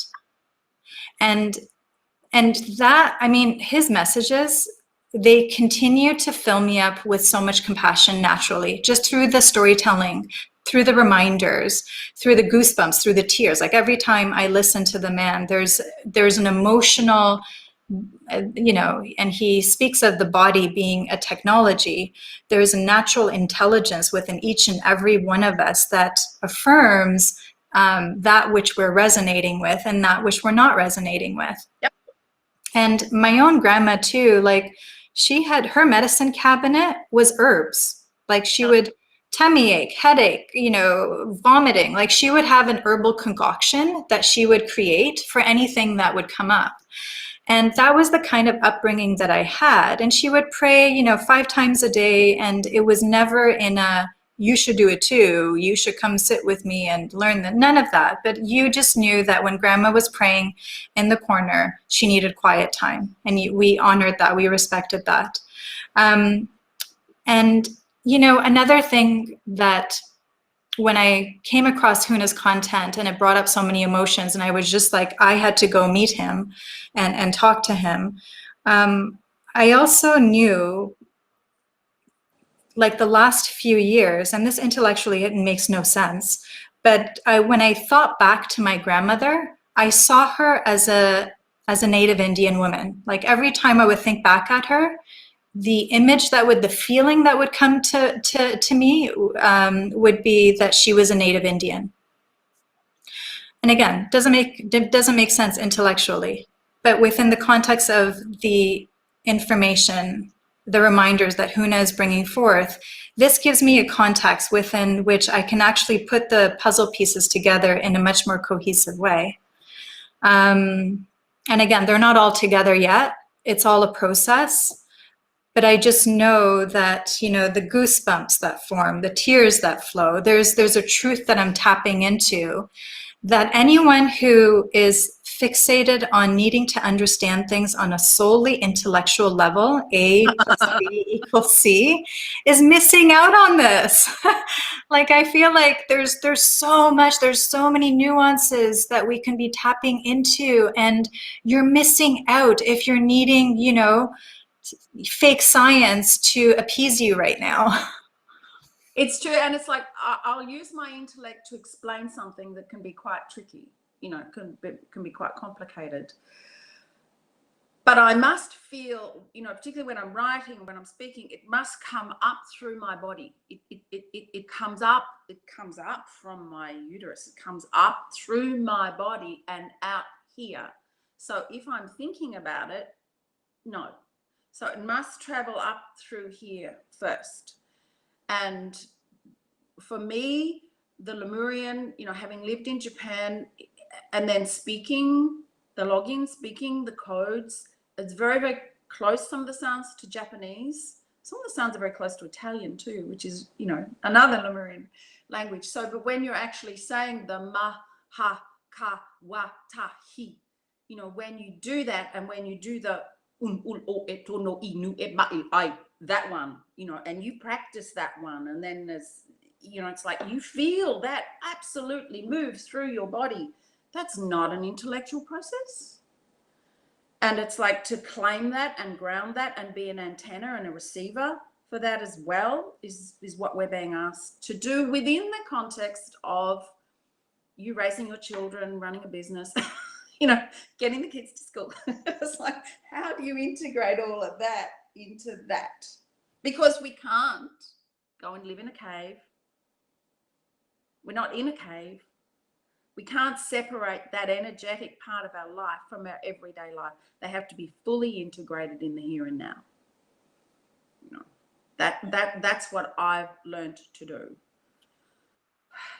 And that, I mean, his messages, they continue to fill me up with so much compassion naturally, just through the storytelling, through the reminders, through the goosebumps, through the tears. Like every time I listen to the man, there's an emotional, you know, and he speaks of the body being a technology. There's a natural intelligence within each and every one of us that affirms that which we're resonating with and that which we're not resonating with. Yep. And my own grandma too, like she had, her medicine cabinet was herbs. Like she would, tummy ache, headache, you know, vomiting, like she would have an herbal concoction that she would create for anything that would come up. And that was the kind of upbringing that I had. And she would pray, you know, 5 times a day. And it was never in a, you should do it too, you should come sit with me and learn that. None of that. But you just knew that when grandma was praying in the corner, she needed quiet time. And we honored that, we respected that. And, you know, another thing that when I came across Huna's content and it brought up so many emotions, and I was just like, I had to go meet him and talk to him. I also knew, like the last few years, and this intellectually, it makes no sense, but when I thought back to my grandmother, I saw her as a Native Indian woman. Like every time I would think back at her, the image the feeling that would come to me would be that she was a Native Indian. And again, doesn't make sense intellectually, but within the context of the information, the reminders that Huna is bringing forth, this gives me a context within which I can actually put the puzzle pieces together in a much more cohesive way. And again, they're not all together yet. It's all a process. But I just know that, you know, the goosebumps that form, the tears that flow, there's a truth that I'm tapping into, that anyone who is fixated on needing to understand things on a solely intellectual level, A plus B equals C, is missing out on this. Like, I feel like there's so much, there's so many nuances that we can be tapping into, and you're missing out if you're needing, you know, fake science to appease you right now. It's true. And it's like, I'll use my intellect to explain something that can be quite tricky, you know, can be quite complicated. But I must feel, you know, particularly when I'm writing, when I'm speaking, it must come up through my body. It comes up from my uterus. It comes up through my body and out here. So if I'm thinking about it, no. So it must travel up through here first. And for me, the Lemurian, you know, having lived in Japan and then speaking the login, speaking the codes, it's very, very close, some of the sounds, to Japanese. Some of the sounds are very close to Italian too, which is, you know, another Lemurian language. So, but when you're actually saying the ma, ha, ka, wa, ta, hi, you know, when you do that, and when you do the that one, you know, and you practice that one, and then there's, you know, it's like you feel that absolutely move through your body. That's not an intellectual process. And it's like to claim that and ground that and be an antenna and a receiver for that as well is what we're being asked to do within the context of you raising your children, running a business, you know, getting the kids to school. It's like, how do you integrate all of that into that? Because we can't go and live in a cave. We're not in a cave. We can't separate that energetic part of our life from our everyday life. They have to be fully integrated in the here and now. You know, that's what I've learned to do.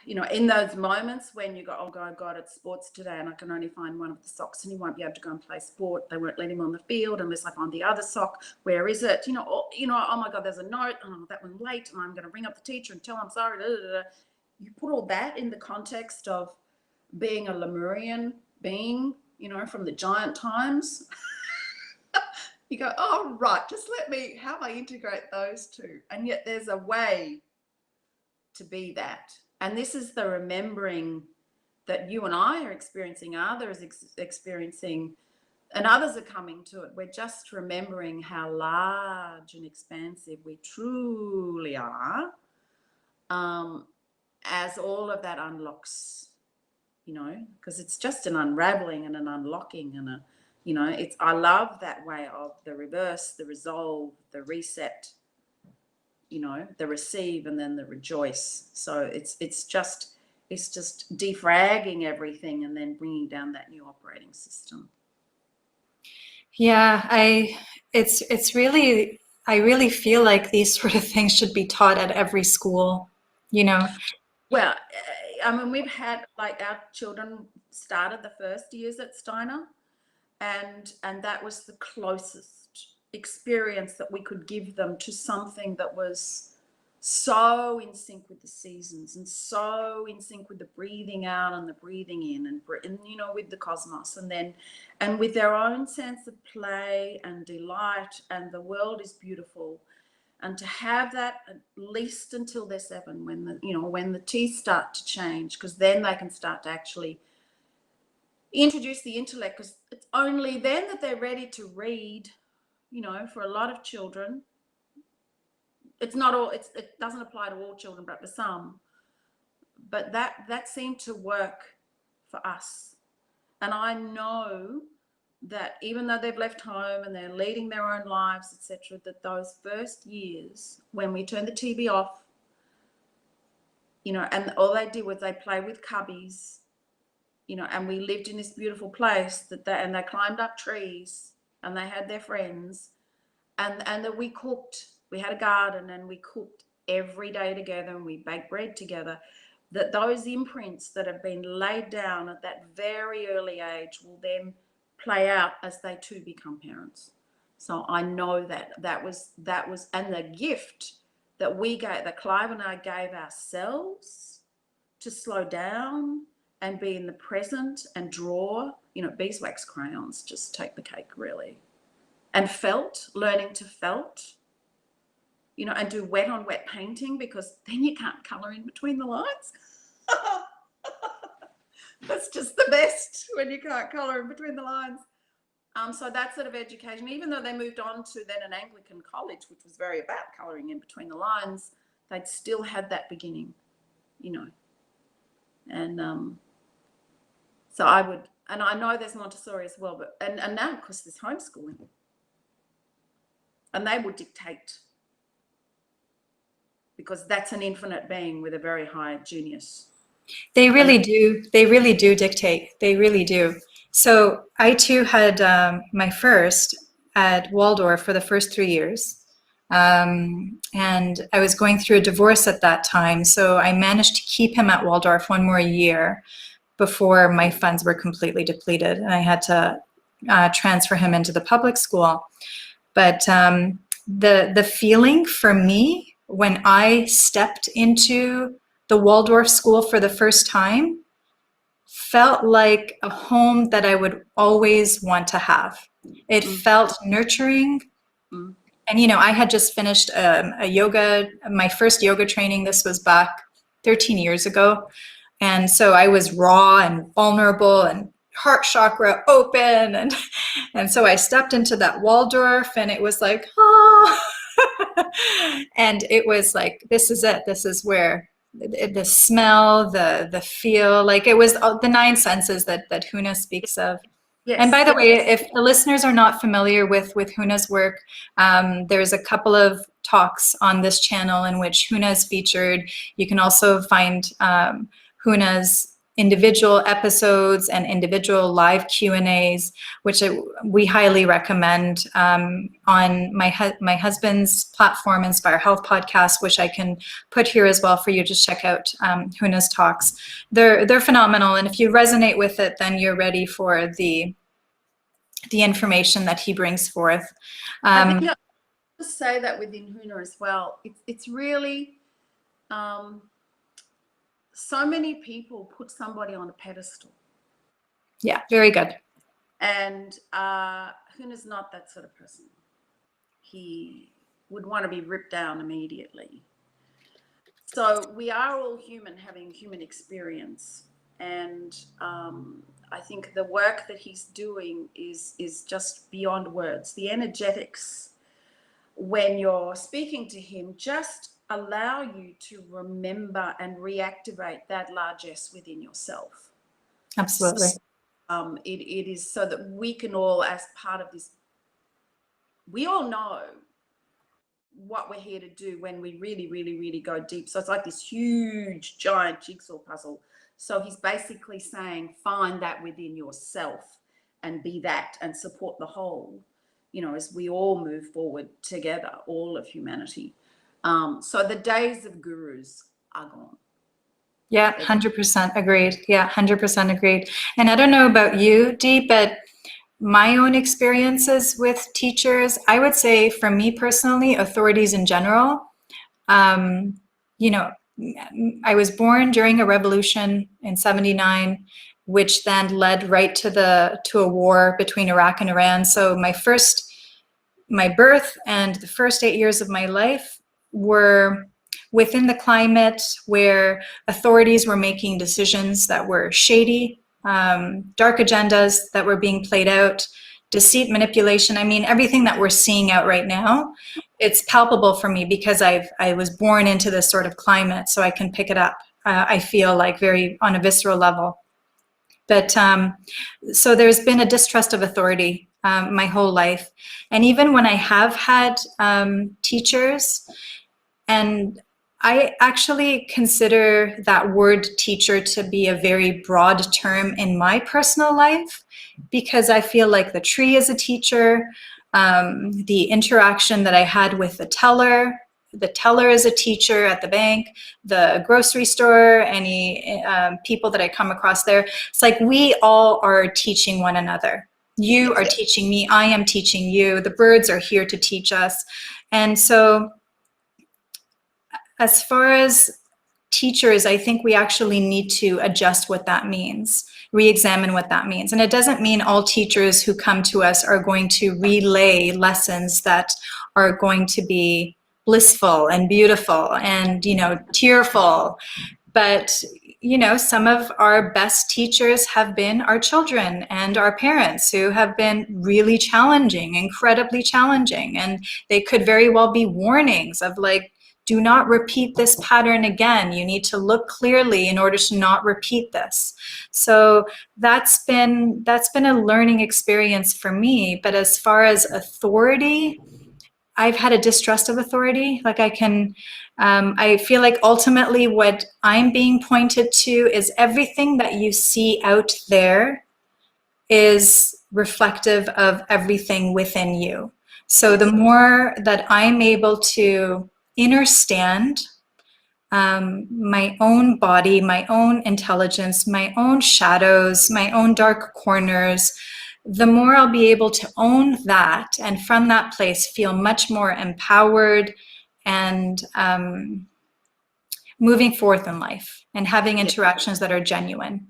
you know, in those moments when you go, oh God, it's sports today and I can only find one of the socks and he won't be able to go and play sport. They won't let him on the field unless I find the other sock. Where is it? You know, oh my God, there's a note. Oh, that one's late and I'm going to ring up the teacher and tell him I'm sorry. You put all that in the context of being a Lemurian being, you know, from the giant times. You go, oh, right, just let me, how do I integrate those two? And yet there's a way to be that. And this is the remembering that you and I are experiencing, others experiencing, and others are coming to it. We're just remembering how large and expansive we truly are, as all of that unlocks, you know, because it's just an unraveling and an unlocking and a, you know, it's, I love that way of the reverse, the resolve, the reset, you know, the receive and then the rejoice. So it's just defragging everything and then bringing down that new operating system. Yeah, I really feel like these sort of things should be taught at every school, you know. Well, I mean, we've had, like, our children started the first years at Steiner, and that was the closest experience that we could give them to something that was so in sync with the seasons and so in sync with the breathing out and the breathing in and you know, with the cosmos, and with their own sense of play and delight, and the world is beautiful. And to have that at least until they're 7, when the teeth start to change, because then they can start to actually introduce the intellect, because it's only then that they're ready to read. You know, for a lot of children, it's not all, it doesn't apply to all children, but for some. But that seemed to work for us. And I know that even though they've left home and they're leading their own lives, etc., that those first years when we turned the TV off, you know, and all they did was they play with cubbies, you know, and we lived in this beautiful place and they climbed up trees and they had their friends, and that we cooked. We had a garden and we cooked every day together and we baked bread together. That those imprints that have been laid down at that very early age will then play out as they too become parents. So I know that was, and the gift that we gave, that Clive and I gave ourselves, to slow down and be in the present and draw, you know, beeswax crayons just take the cake, really. And learning to felt, you know, and do wet on wet painting, because then you can't color in between the lines. That's just the best, when you can't color in between the lines. So that sort of education, even though they moved on to then an Anglican college, which was very about coloring in between the lines, they'd still had that beginning, you know. And so I would, and I know there's Montessori as well, but and now of course there's homeschooling, and they would dictate, because that's an infinite being with a very high genius. They really do. They really do dictate. They really do. So I too had my first at Waldorf for the first 3 years. And I was going through a divorce at that time. So I managed to keep him at Waldorf one more year before my funds were completely depleted. And I had to transfer him into the public school. But the feeling for me when I stepped into the Waldorf school for the first time felt like a home that I would always want to have. It felt nurturing. And, you know, I had just finished my first yoga training. This was back 13 years ago. And so I was raw and vulnerable and heart chakra open. And so I stepped into that Waldorf and it was like, oh, and it was like, this is it. This is where the smell, the feel, like it was the 9 senses that Huna speaks of. Yes. And by the way, if the listeners are not familiar with Huna's work, there's a couple of talks on this channel in which Huna is featured. You can also find Huna's individual episodes and individual live Q&As, which we highly recommend, on my husband's platform, Inspire Health Podcast, which I can put here as well for you to check out. Huna's talks, they're phenomenal, and if you resonate with it, then you're ready for the information that he brings forth. I think I'll just say that within Huna as well, it's really, so many people put somebody on a pedestal. Yeah, very good. And Huna's not that sort of person. He would want to be ripped down immediately. So we are all human, having human experience. And I think the work that he's doing is just beyond words. The energetics, when you're speaking to him, just allow you to remember and reactivate that largesse within yourself. Absolutely. It is so that we can all, as part of this, we all know what we're here to do when we really, really, really go deep. So it's like this huge, giant jigsaw puzzle. So he's basically saying, find that within yourself and be that and support the whole, you know, as we all move forward together, all of humanity. So the days of gurus are gone. Yeah, 100% agreed. Yeah, 100% agreed. And I don't know about you, Dee, but my own experiences with teachers, I would say for me personally, authorities in general, you know, I was born during a revolution in '79, which then led right to a war between Iraq and Iran. So my birth and the first 8 years of my life were within the climate where authorities were making decisions that were shady, dark agendas that were being played out, deceit, manipulation. I mean, everything that we're seeing out right now, it's palpable for me because I was born into this sort of climate, so I can pick it up. I feel like very on a visceral level. But so there's been a distrust of authority my whole life. And even when I have had teachers, and I actually consider that word teacher to be a very broad term in my personal life, because I feel like the tree is a teacher, the interaction that I had with the teller is a teacher at the bank, the grocery store, any people that I come across there. It's like we all are teaching one another. You are teaching me, I am teaching you, the birds are here to teach us. And so as far as teachers, I think we actually need to adjust what that means, re-examine what that means. And it doesn't mean all teachers who come to us are going to relay lessons that are going to be blissful and beautiful and, you know, tearful. But, you know, some of our best teachers have been our children and our parents, who have been really challenging, incredibly challenging. And they could very well be warnings of like, do not repeat this pattern again. You need to look clearly in order to not repeat this. So that's been a learning experience for me. But as far as authority, I've had a distrust of authority. Like I feel like ultimately what I'm being pointed to is everything that you see out there is reflective of everything within you. So the more that I'm able to understand my own body, my own intelligence, my own shadows, my own dark corners, the more I'll be able to own that, and from that place feel much more empowered and moving forth in life and having interactions that are genuine.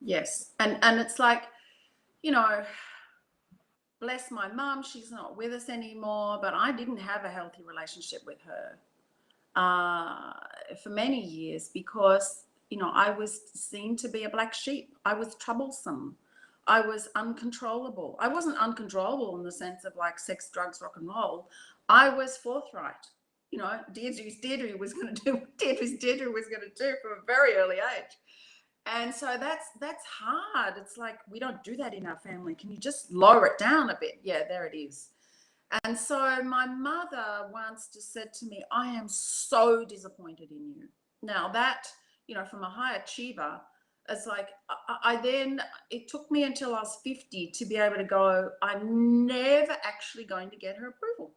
Yes. And it's like, you know, bless my mum, she's not with us anymore, but I didn't have a healthy relationship with her for many years because, you know, I was seen to be a black sheep. I was troublesome. I was uncontrollable. I wasn't uncontrollable in the sense of like sex, drugs, rock and roll. I was forthright. You know, Deirdre was going to do what Deirdre was going to do from a very early age. And so that's hard. It's like, we don't do that in our family. Can you just lower it down a bit? Yeah, there it is. And so my mother once just said to me, I am so disappointed in you. Now that, you know, from a high achiever, It's like it took me until I was 50 to be able to go, I'm never actually going to get her approval.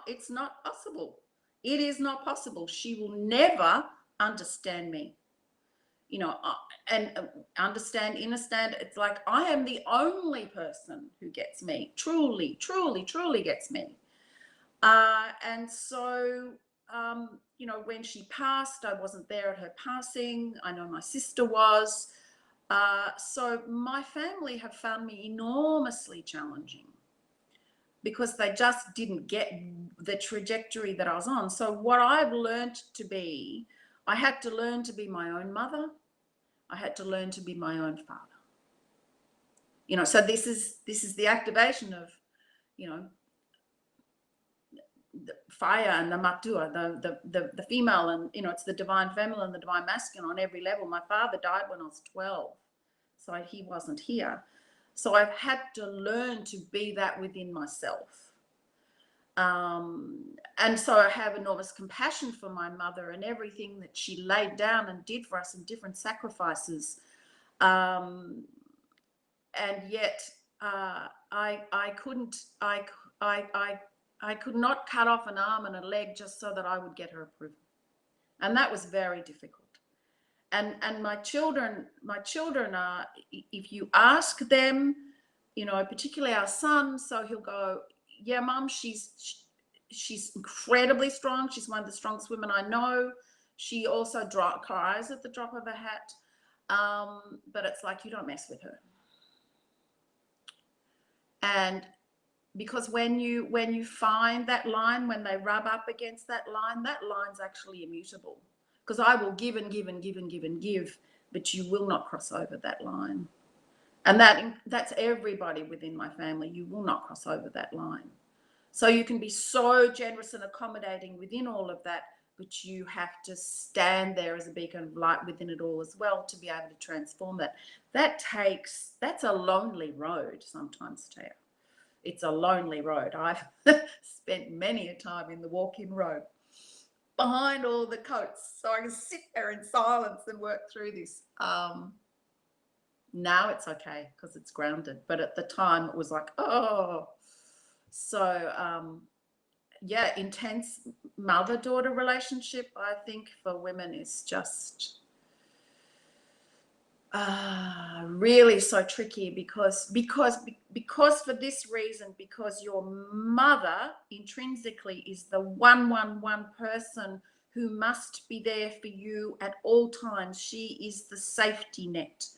It's not possible. It is not possible. She will never understand me. And understand. It's like I am the only person who gets me, truly, truly, truly gets me. And so, when she passed, I wasn't there at her passing. I know my sister was. So my family have found me enormously challenging because they just didn't get the trajectory that I was on. So what I've learned to be, I had to learn to be my own mother. I had to learn to be my own father. So this is the activation of, the fire and the matua, the female, and it's the divine feminine and the divine masculine on every level. My father died when I was 12, so he wasn't here. So I've had to learn to be that within myself. And so I have enormous compassion for my mother and everything that she laid down and did for us in different sacrifices. And yet I could not cut off an arm and a leg just so that I would get her approval. And that was very difficult. And my children are, if you ask them, particularly our son, so he'll go, yeah, Mum, she's incredibly strong. She's one of the strongest women I know. She also cries at the drop of a hat. But it's like, you don't mess with her. And because when you find that line, when they rub up against that line's actually immutable. Because I will give and give and give and give and give, but you will not cross over that line. And that's everybody within my family. You will not cross over that line. So you can be so generous and accommodating within all of that, but you have to stand there as a beacon of light within it all as well to be able to transform that. That's a lonely road sometimes, Taya. It's a lonely road. I've spent many a time in the walk-in road behind all the coats so I can sit there in silence and work through this. Now it's okay because it's grounded, but at the time it was like, oh. So intense mother-daughter relationship, I think, for women is just really so tricky because for this reason, because your mother intrinsically is the one person who must be there for you at all times. She is the safety net.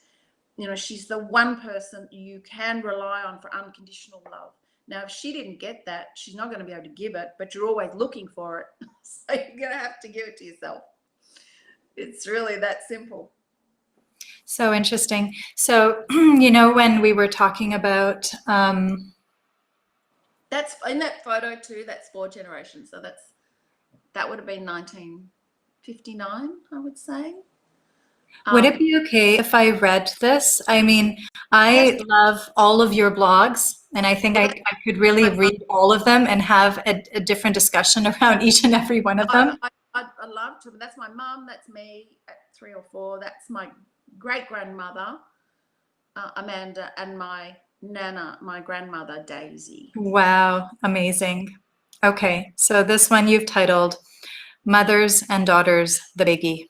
She's the one person you can rely on for unconditional love. Now, if she didn't get that, she's not going to be able to give it, but you're always looking for it. So you're going to have to give it to yourself. It's really that simple. So interesting. So, when we were talking about... That's in that photo too, that's 4 generations. So that would have been 1959, I would say. Would it be okay if I read this? I mean, I love all of your blogs, and I think I could really read all of them and have a different discussion around each and every one of them. I'd love to, but that's my mum, that's me at 3 or 4, that's my great-grandmother, Amanda, and my nana, my grandmother, Daisy. Wow, amazing. Okay, so this one you've titled, Mothers and Daughters, the Biggie.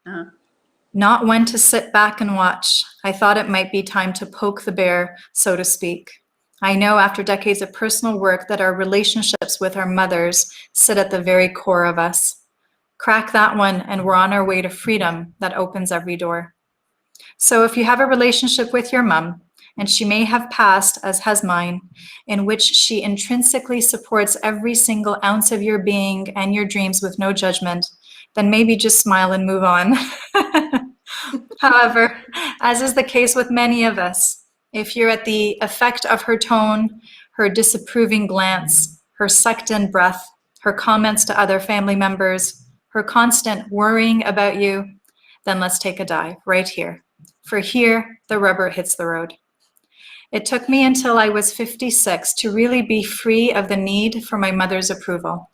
Uh-huh. Not when to sit back and watch. I thought it might be time to poke the bear, so to speak. I know after decades of personal work that our relationships with our mothers sit at the very core of us. Crack that one and we're on our way to freedom that opens every door. So if you have a relationship with your mom, and she may have passed, as has mine, in which she intrinsically supports every single ounce of your being and your dreams with no judgment, then maybe just smile and move on. However, as is the case with many of us, if you're at the effect of her tone, her disapproving glance, her sucked-in breath, her comments to other family members, her constant worrying about you, then let's take a dive right here. For here, the rubber hits the road. It took me until I was 56 to really be free of the need for my mother's approval.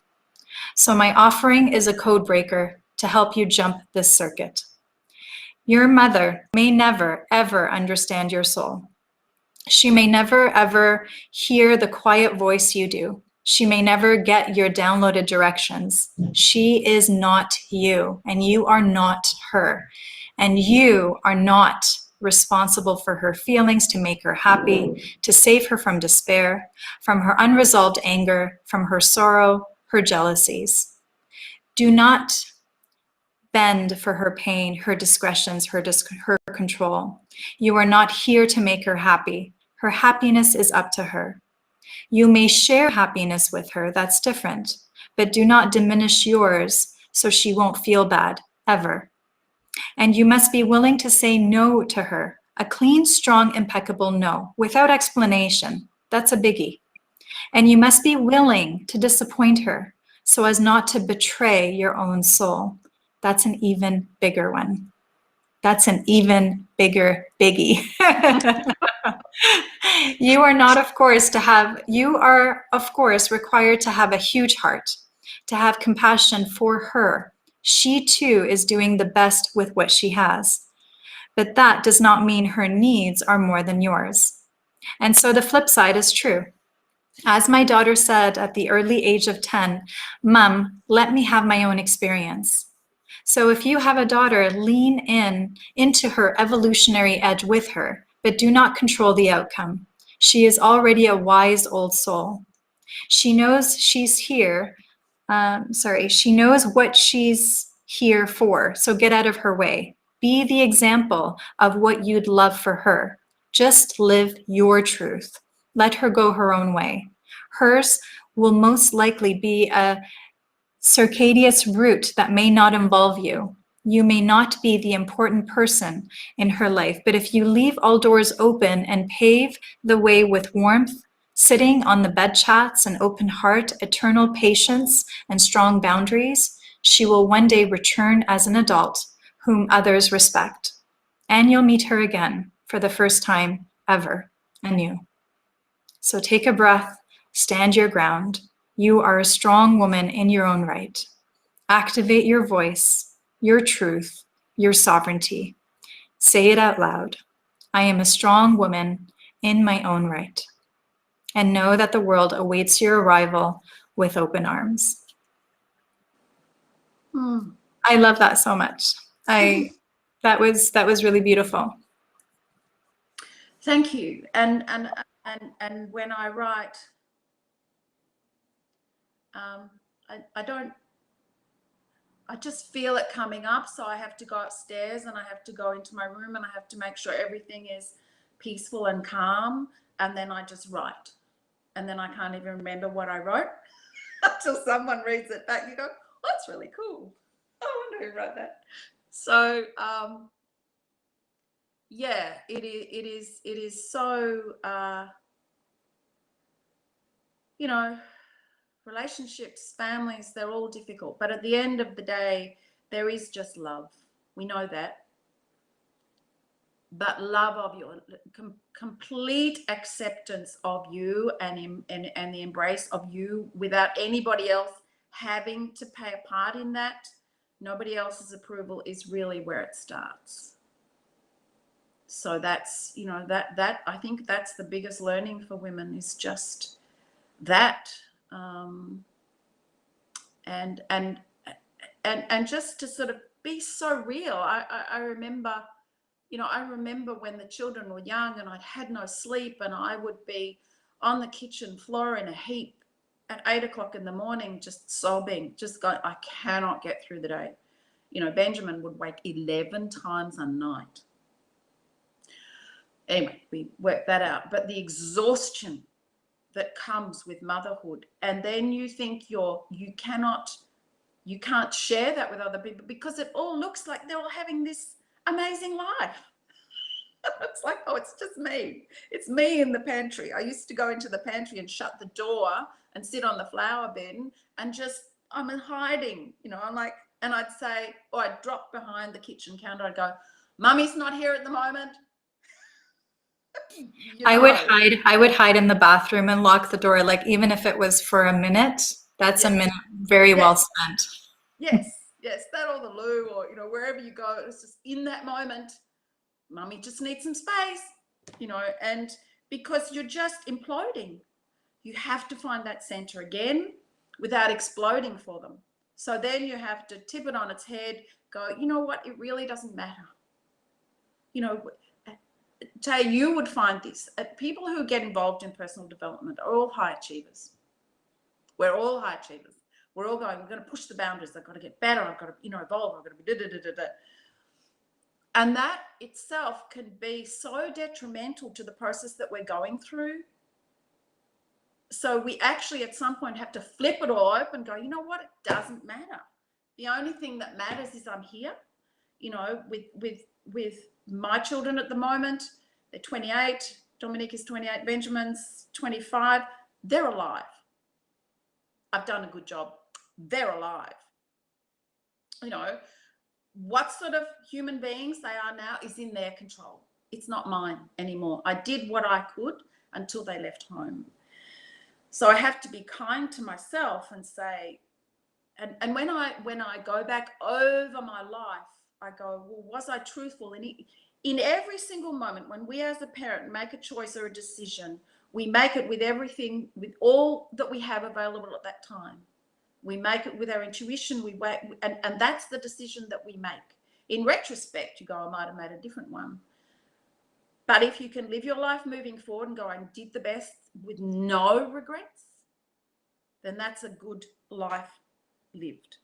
So my offering is a code breaker to help you jump this circuit. Your mother may never, ever understand your soul. She may never, ever hear the quiet voice you do. She may never get your downloaded directions. She is not you, and you are not her. And you are not responsible for her feelings to make her happy, to save her from despair, from her unresolved anger, from her sorrow, her jealousies. Do not bend for her pain, her discretions, her control. You are not here to make her happy. Her happiness is up to her. You may share happiness with her, that's different, but do not diminish yours so she won't feel bad, ever. And you must be willing to say no to her, a clean, strong, impeccable no, without explanation. That's a biggie. And you must be willing to disappoint her so as not to betray your own soul. That's an even bigger one. That's an even bigger biggie. You are of course required to have a huge heart, to have compassion for her. She too is doing the best with what she has. But that does not mean her needs are more than yours. And so the flip side is true. As my daughter said at the early age of 10, "Mom, let me have my own experience." So if you have a daughter, lean into her evolutionary edge with her, but do not control the outcome. She is already a wise old soul. She knows she's here. She knows what she's here for. So get out of her way. Be the example of what you'd love for her. Just live your truth. Let her go her own way. Hers will most likely be a circuitous route that may not involve you. You may not be the important person in her life, but if you leave all doors open and pave the way with warmth, sitting on the bed chats, an open heart, eternal patience, and strong boundaries, she will one day return as an adult whom others respect. And you'll meet her again for the first time ever anew. So take a breath, stand your ground. You are a strong woman in your own right. Activate your voice, your truth, your sovereignty. Say it out loud. I am a strong woman in my own right. And know that the world awaits your arrival with open arms. I love that so much. That was really beautiful. Thank you. And when I write, I just feel it coming up. So I have to go upstairs and I have to go into my room and I have to make sure everything is peaceful and calm. And then I just write. And then I can't even remember what I wrote until someone reads it back. You go, oh, that's really cool. I wonder who wrote that. So, yeah, it is so, you know, relationships, families, they're all difficult. But at the end of the day, there is just love. We know that. But love of you, complete acceptance of you and the embrace of you without anybody else having to play a part in that. Nobody else's approval is really where it starts. So that's, you know, that I think that's the biggest learning for women is just that. And just to sort of be so real. I remember, you know, I remember when the children were young and I'd had no sleep and I would be on the kitchen floor in a heap at 8 o'clock in the morning, just sobbing, just going, I cannot get through the day. You know, Benjamin would wake 11 times a night. Anyway, we worked that out. But the exhaustion that comes with motherhood, and then you think you can't share that with other people because it all looks like they're all having this amazing life. It's like, oh, it's just me. It's me in the pantry. I used to go into the pantry and shut the door and sit on the flower bin and just, I'm in hiding, you know, I'm like, and I'd say, or I'd drop behind the kitchen counter. I'd go, Mummy's not here at the moment. You know? I would hide in the bathroom and lock the door, like even if it was for a minute, that's a minute very well spent. Yes. Yes, that or the loo, or wherever you go, it's just in that moment. Mummy just needs some space, and because you're just imploding, you have to find that center again without exploding for them. So then you have to tip it on its head, go, you know what, it really doesn't matter. Tay, you would find this. People who get involved in personal development are all high achievers. We're all high achievers. We're all going, we're going to push the boundaries. I've got to get better. I've got to, evolve. I've got to be da-da-da-da-da. And that itself can be so detrimental to the process that we're going through. So we actually at some point have to flip it all open and go, you know what? It doesn't matter. The only thing that matters is I'm here, with my children at the moment. They're 28. Dominique is 28. Benjamin's 25. They're alive. I've done a good job. They're alive. What sort of human beings they are now is in their control. It's not mine anymore. I did what I could until they left home. So I have to be kind to myself and say, and when I go back over my life, I go, well, was I truthful? And in every single moment, when we as a parent make a choice or a decision, we make it with everything, with all that we have available at that time. We make it with our intuition, and that's the decision that we make. In retrospect, you go, I might have made a different one. But if you can live your life moving forward and go, I did the best with no regrets, then that's a good life lived.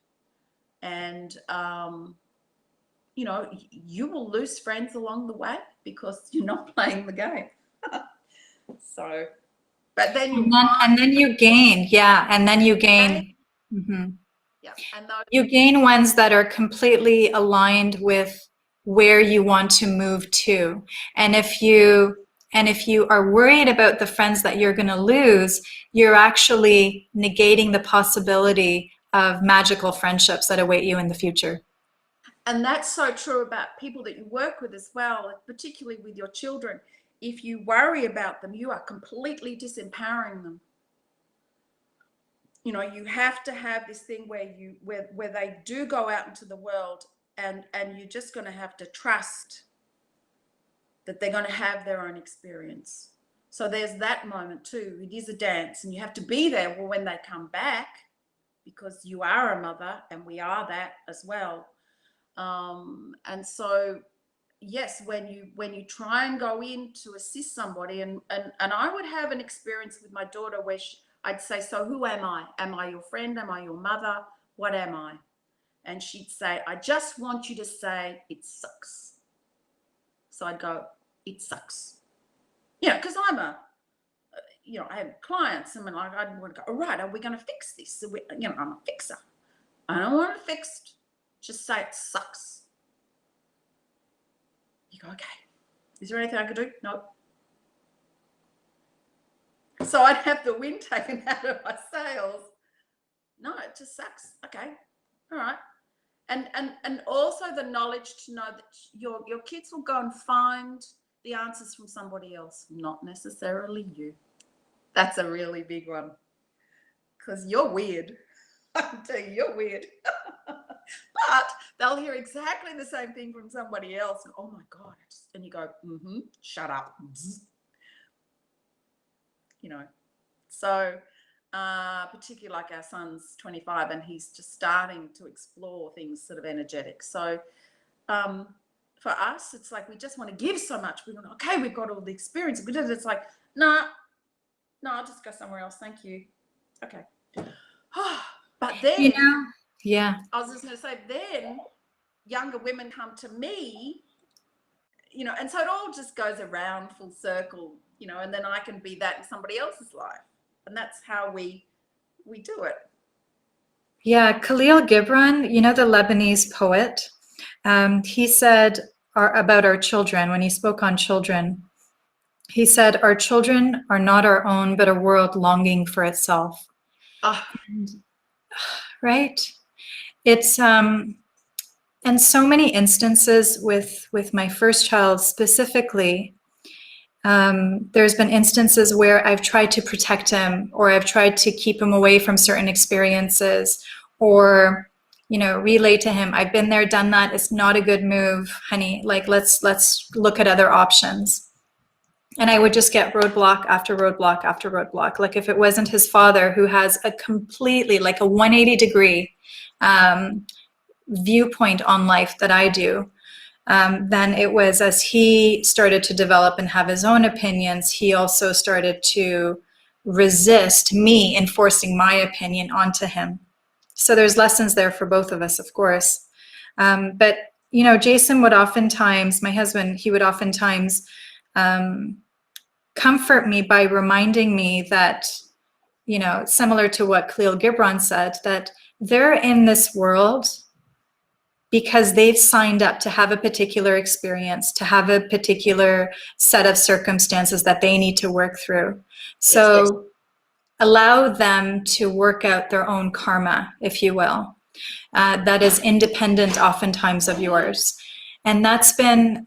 And, you will lose friends along the way because you're not playing the game. So, but then and then you gain, and then you gain. Mm-hmm. Yeah, and those, you gain ones that are completely aligned with where you want to move to. And if you are worried about the friends that you're going to lose, you're actually negating the possibility of magical friendships that await you in the future. And that's so true about people that you work with as well, particularly with your children. If you worry about them, you are completely disempowering them. You have to have this thing where they do go out into the world, and you're just going to have to trust that they're going to have their own experience. So there's that moment too. It is a dance, and you have to be there when they come back, because you are a mother and we are that as well. And so, yes, when you try and go in to assist somebody, and I would have an experience with my daughter where I'd say, so who am I? Am I your friend? Am I your mother? What am I? And she'd say, I just want you to say, it sucks. So I'd go, it sucks. Because I'm I have clients, and I'd want to go, all right, are we going to fix this? I'm a fixer. I don't want it fixed. Just say it sucks. You go, okay. Is there anything I could do? No. So I'd have the wind taken out of my sails. No, it just sucks. Okay. All right. And also the knowledge to know that your kids will go and find the answers from somebody else, not necessarily you. That's a really big one, because you're weird. I can tell you, you're weird. But they'll hear exactly the same thing from somebody else. And, oh my God. And you go, shut up. So particularly like our son's 25 and he's just starting to explore things sort of energetic. So for us, it's like we just want to give so much. We want, okay, we've got all the experience. It's like, no, I'll just go somewhere else. Thank you. Okay. But then, I was just going to say, then younger women come to me, and so it all just goes around full circle, and then I can be that in somebody else's life. And that's how we do it. Yeah, Khalil Gibran, the Lebanese poet, he said about our children, when he spoke on children, he said, our children are not our own, but a world longing for itself. Right? It's, and so many instances with my first child specifically, there's been instances where I've tried to protect him, or I've tried to keep him away from certain experiences, or relay to him, I've been there, done that. It's not a good move, honey. Like, let's look at other options. And I would just get roadblock after roadblock after roadblock. Like, if it wasn't his father, who has a completely, like, a 180-degree viewpoint on life that I do, then it was, as he started to develop and have his own opinions, he also started to resist me enforcing my opinion onto him. So there's lessons there for both of us, of course. But, Jason would oftentimes, my husband, he would oftentimes comfort me by reminding me that, similar to what Khalil Gibran said, that they're in this world because they've signed up to have a particular experience, to have a particular set of circumstances that they need to work through. So yes. Allow them to work out their own karma, if you will, that is independent oftentimes of yours. And that's been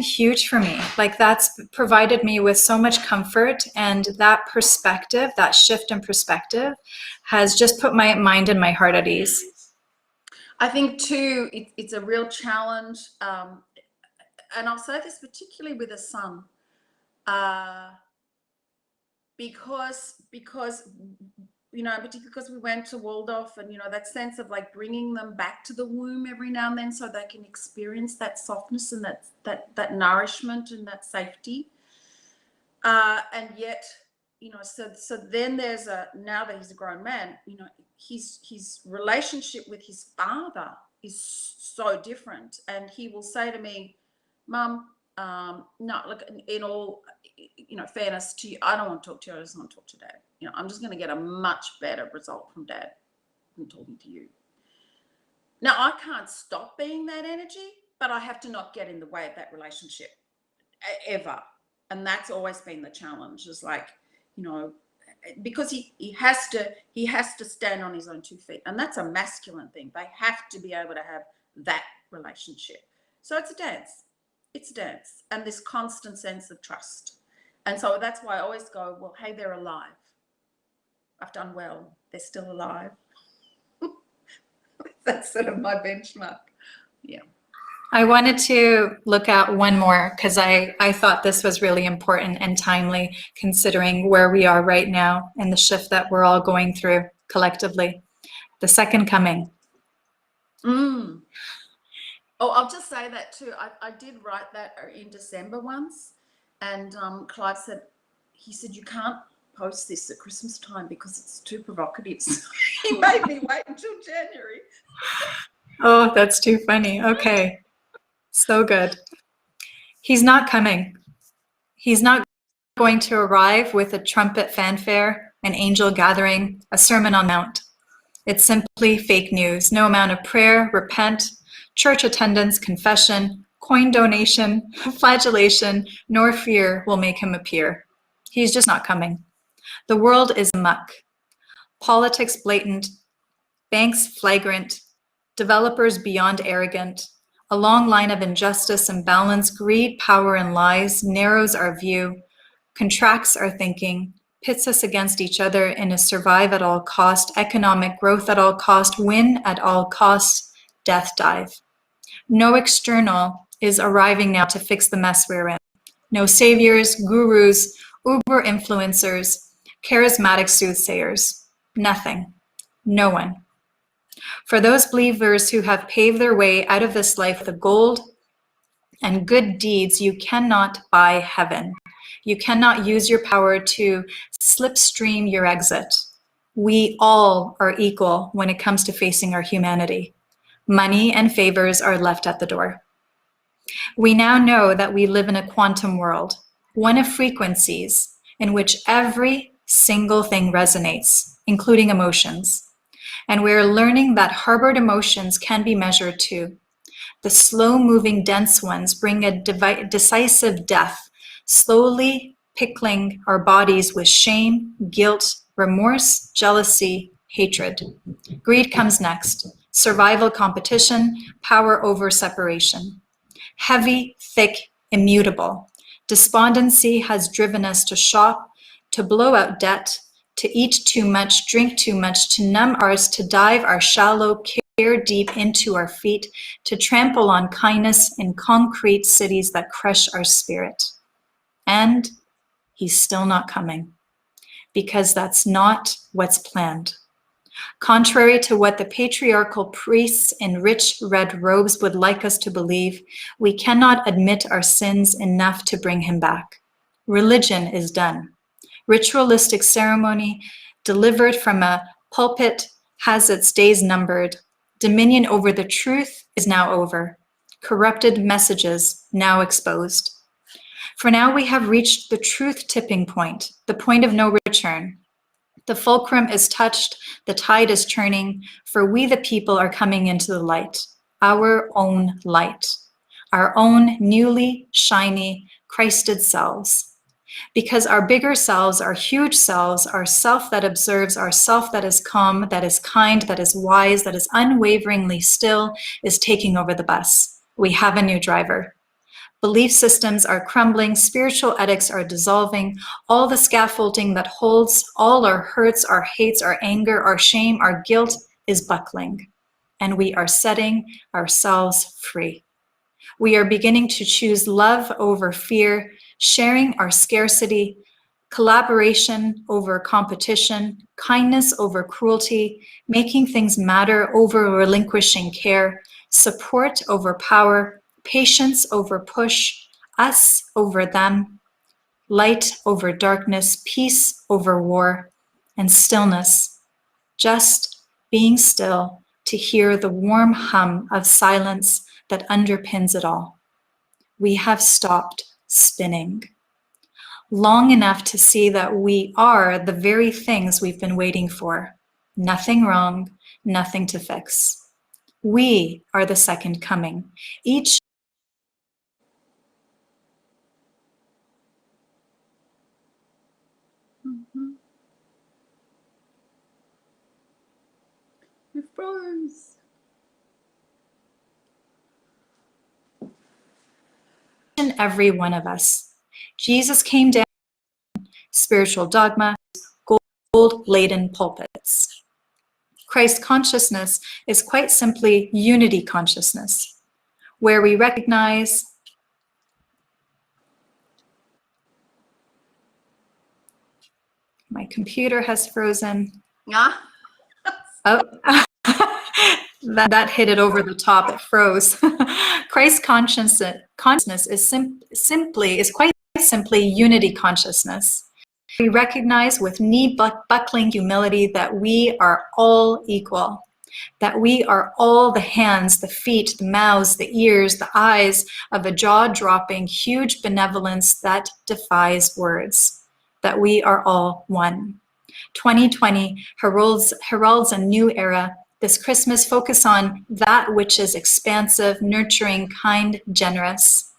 huge for me. Like, that's provided me with so much comfort, and that perspective, that shift in perspective, has just put my mind and my heart at ease. I think too, it's a real challenge, and I'll say this particularly with a son, because particularly because we went to Waldorf, and that sense of like bringing them back to the womb every now and then so they can experience that softness and that nourishment and that safety, and yet so then there's now that he's a grown man, his relationship with his father is so different, and he will say to me, Mum, no, look, in all fairness to you, I don't want to talk to you, I just want to talk to Dad. I'm just going to get a much better result from Dad than talking to you. Now, I can't stop being that energy, but I have to not get in the way of that relationship ever. And that's always been the challenge, is like, because he has to stand on his own 2 feet, and that's a masculine thing. They have to be able to have that relationship. So it's a dance, and this constant sense of trust. And so that's why I always go, well, hey, they're alive. I've done well. They're still alive. That's sort of my benchmark. Yeah. I wanted to look at one more because I thought this was really important and timely, considering where we are right now and the shift that we're all going through collectively. The second coming. Oh, I'll just say that too. I did write that in December once, and Clive said, you can't post this at Christmas time because it's too provocative. So he made me wait until January. Oh, that's too funny. Okay. So good. He's not coming. He's not going to arrive with a trumpet fanfare, an angel gathering, a sermon on Mount. It's simply fake news. No amount of prayer, repent, church attendance, confession, coin donation, flagellation, nor fear will make him appear. He's just not coming. The world is muck. Politics blatant, banks flagrant, developers beyond arrogant. A long line of injustice, imbalance, greed, power, and lies narrows our view, contracts our thinking, pits us against each other in a survive at all cost, economic growth at all cost, win at all cost, death dive. No external is arriving now to fix the mess we're in. No saviors, gurus, Uber influencers, charismatic soothsayers. Nothing. No one. For those believers who have paved their way out of this life with gold and good deeds, you cannot buy heaven. You cannot use your power to slipstream your exit. We all are equal when it comes to facing our humanity. Money and favors are left at the door. We now know that we live in a quantum world, one of frequencies in which every single thing resonates, including emotions. And we're learning that harbored emotions can be measured too. The slow-moving, dense ones bring a decisive death, slowly pickling our bodies with shame, guilt, remorse, jealousy, hatred. Greed comes next. Survival competition, power over separation. Heavy, thick, immutable. Despondency has driven us to shop, to blow out debt, to eat too much, drink too much, to numb ours, to dive our shallow, tear deep into our feet to trample on kindness in concrete cities that crush our spirit. And he's still not coming, because that's not what's planned. Contrary to what the patriarchal priests in rich red robes would like us to believe, we cannot admit our sins enough to bring him back. Religion is done. Ritualistic ceremony delivered from a pulpit has its days numbered. Dominion over the truth is now over. Corrupted messages now exposed. For now we have reached the truth tipping point, the point of no return. The fulcrum is touched, the tide is turning, for we the people are coming into the light, our own light, our own newly shiny, Christed selves. Because our bigger selves, our huge selves, our self that observes, our self that is calm, that is kind, that is wise, that is unwaveringly still, is taking over the bus. We have a new driver. Belief systems are crumbling, spiritual ethics are dissolving, all the scaffolding that holds all our hurts, our hates, our anger, our shame, our guilt is buckling, and we are setting ourselves free. We are beginning to choose love over fear, sharing our scarcity, collaboration over competition, kindness over cruelty, making things matter over relinquishing care, support over power, patience over push, us over them, light over darkness, peace over war, and stillness, just being still to hear the warm hum of silence that underpins it all. We have stopped spinning long enough to see that we are the very things we've been waiting for. Nothing wrong, nothing to fix. We are the second coming. Each It froze. and every one of us. Jesus came down, spiritual dogma, gold-laden pulpits. Christ consciousness is quite simply unity consciousness, where we recognize my computer has frozen. Ah, Oh, that hit it over the top. It froze. Christ consciousness is quite simply unity consciousness. We recognize with knee-buckling humility that we are all equal, that we are all the hands, the feet, the mouths, the ears, the eyes of a jaw-dropping, huge benevolence that defies words, that we are all one. 2020 heralds a new era. This Christmas, focus on that which is expansive, nurturing, kind, generous.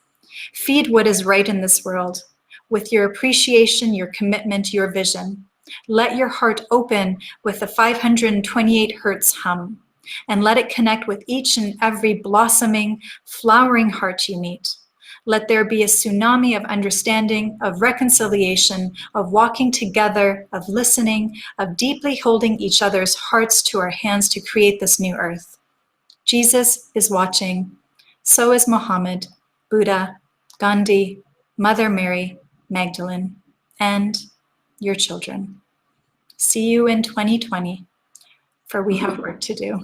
Feed what is right in this world with your appreciation, your commitment, your vision. Let your heart open with the 528 hertz hum, and let it connect with each and every blossoming, flowering heart you meet. Let there be a tsunami of understanding, of reconciliation, of walking together, of listening, of deeply holding each other's hearts to our hands to create this new earth. Jesus is watching. So is Muhammad, Buddha, Gandhi, Mother Mary, Magdalene, and your children. See you in 2020, for we have work to do.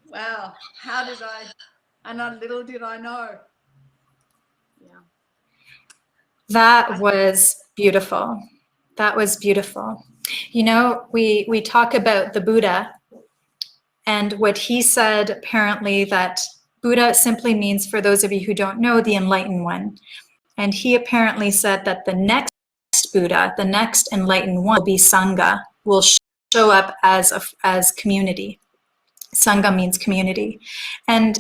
wow. How did I? And little did I know. Yeah. That was beautiful. That was beautiful. You know, we talk about the Buddha and what he said, apparently, that Buddha simply means, for those of you who don't know, the enlightened one. And he apparently said that the next Buddha, the next enlightened one, will be Sangha, will show up as community. Sangha means community. And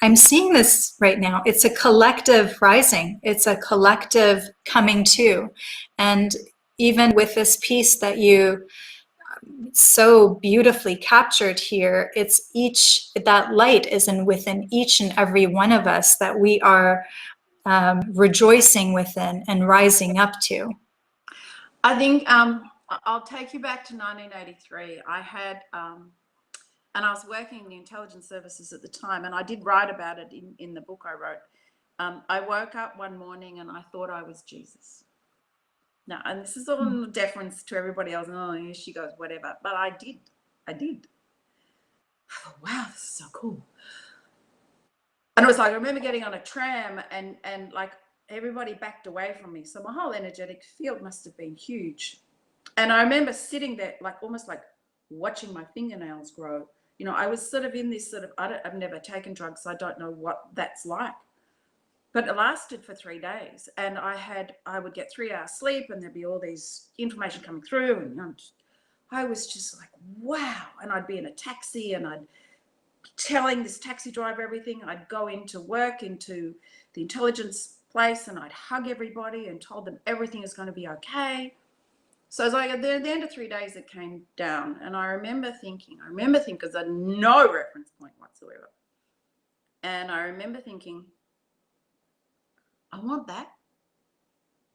I'm seeing this right now. It's a collective rising. It's a collective coming to. And even with this piece that you so beautifully captured here, it's that light is within each and every one of us that we are rejoicing within and rising up to. I think I'll take you back to 1983. I had, and I was working in the intelligence services at the time, and I did write about it in the book I wrote. I woke up one morning and I thought I was Jesus. Now, and this is all in deference to everybody else. Oh, here she goes, whatever. But I did. I thought, wow, this is so cool. And it was like, I remember getting on a tram and like everybody backed away from me. So my whole energetic field must have been huge. And I remember sitting there, like almost like watching my fingernails grow. You know, I was sort of in this sort of, I've never taken drugs, so I don't know what that's like. But it lasted for 3 days. And I would get 3 hours sleep and there'd be all these information coming through. And I was just like, wow. And I'd be in a taxi and I'd be telling this taxi driver everything. I'd go into work, into the intelligence place, and I'd hug everybody and told them everything is going to be okay. So as at the end of 3 days, it came down. And I remember thinking, because I had no reference point whatsoever. And I remember thinking, I want that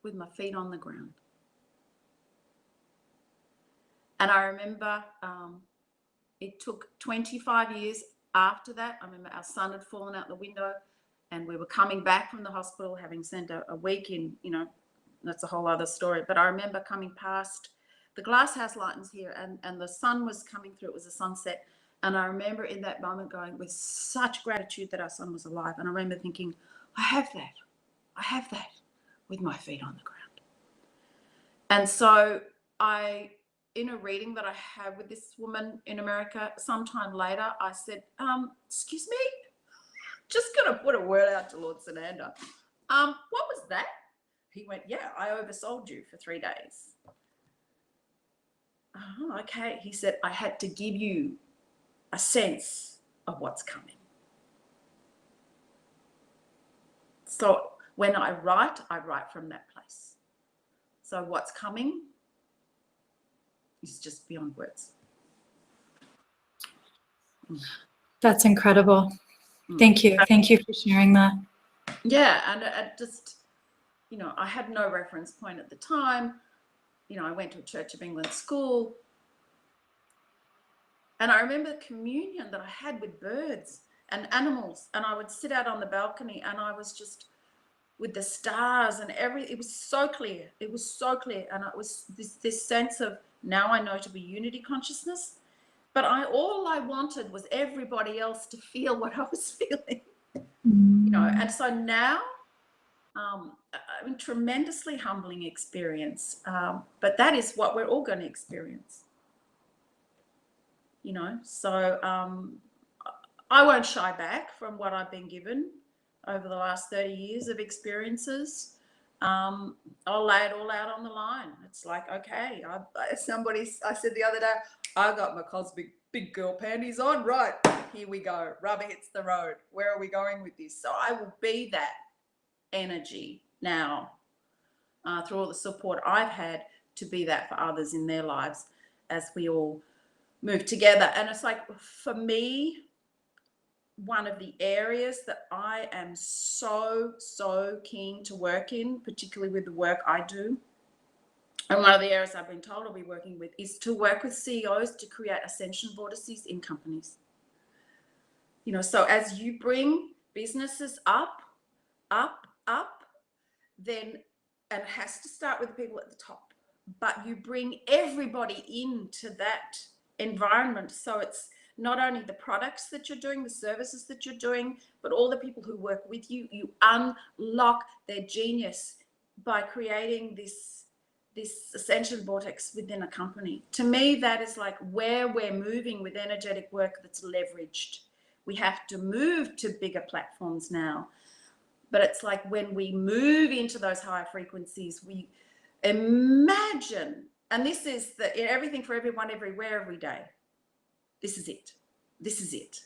with my feet on the ground. And I remember it took 25 years after that. I remember our son had fallen out the window and we were coming back from the hospital, having spent a week in, you know, that's a whole other story. But I remember coming past the glass house lightings here and the sun was coming through. It was a sunset. And I remember in that moment going with such gratitude that our son was alive. And I remember thinking, I have that with my feet on the ground. And so in a reading that I had with this woman in America, sometime later, I said, excuse me, just going to put a word out to Lord Sananda. What was that? He went, yeah, I oversold you for 3 days. Oh, okay. He said, I had to give you a sense of what's coming. So when I write from that place. So what's coming is just beyond words. That's incredible. Thank you. Thank you for sharing that. Yeah, and it just, you know, I had no reference point at the time. You know, I went to a Church of England school. And I remember the communion that I had with birds and animals. And I would sit out on the balcony and I was just with the stars and everything. It was so clear. It was so clear. And it was this sense of, now I know to be unity consciousness. But all I wanted was everybody else to feel what I was feeling. You know, and so now, I mean, tremendously humbling experience. But that is what we're all going to experience. You know, so I won't shy back from what I've been given over the last 30 years of experiences. I'll lay it all out on the line. It's like, okay, I said the other day, I got my cosmic big girl panties on. Right, here we go. Rubber hits the road. Where are we going with this? So I will be that energy now through all the support I've had to be that for others in their lives as we all move together. And it's like, for me, one of the areas that I am so keen to work in, particularly with the work I do, and one of the areas I've been told I'll be working with, is to work with CEOs to create ascension vortices in companies. You know, so as you bring businesses up, then, and it has to start with the people at the top, but you bring everybody into that environment. So it's not only the products that you're doing, the services that you're doing, but all the people who work with you. You unlock their genius by creating this ascension vortex within a company. To me, that is like where we're moving with energetic work that's leveraged. We have to move to bigger platforms now. But it's like when we move into those higher frequencies, we imagine, and this is everything for everyone, everywhere, every day. This is it. This is it.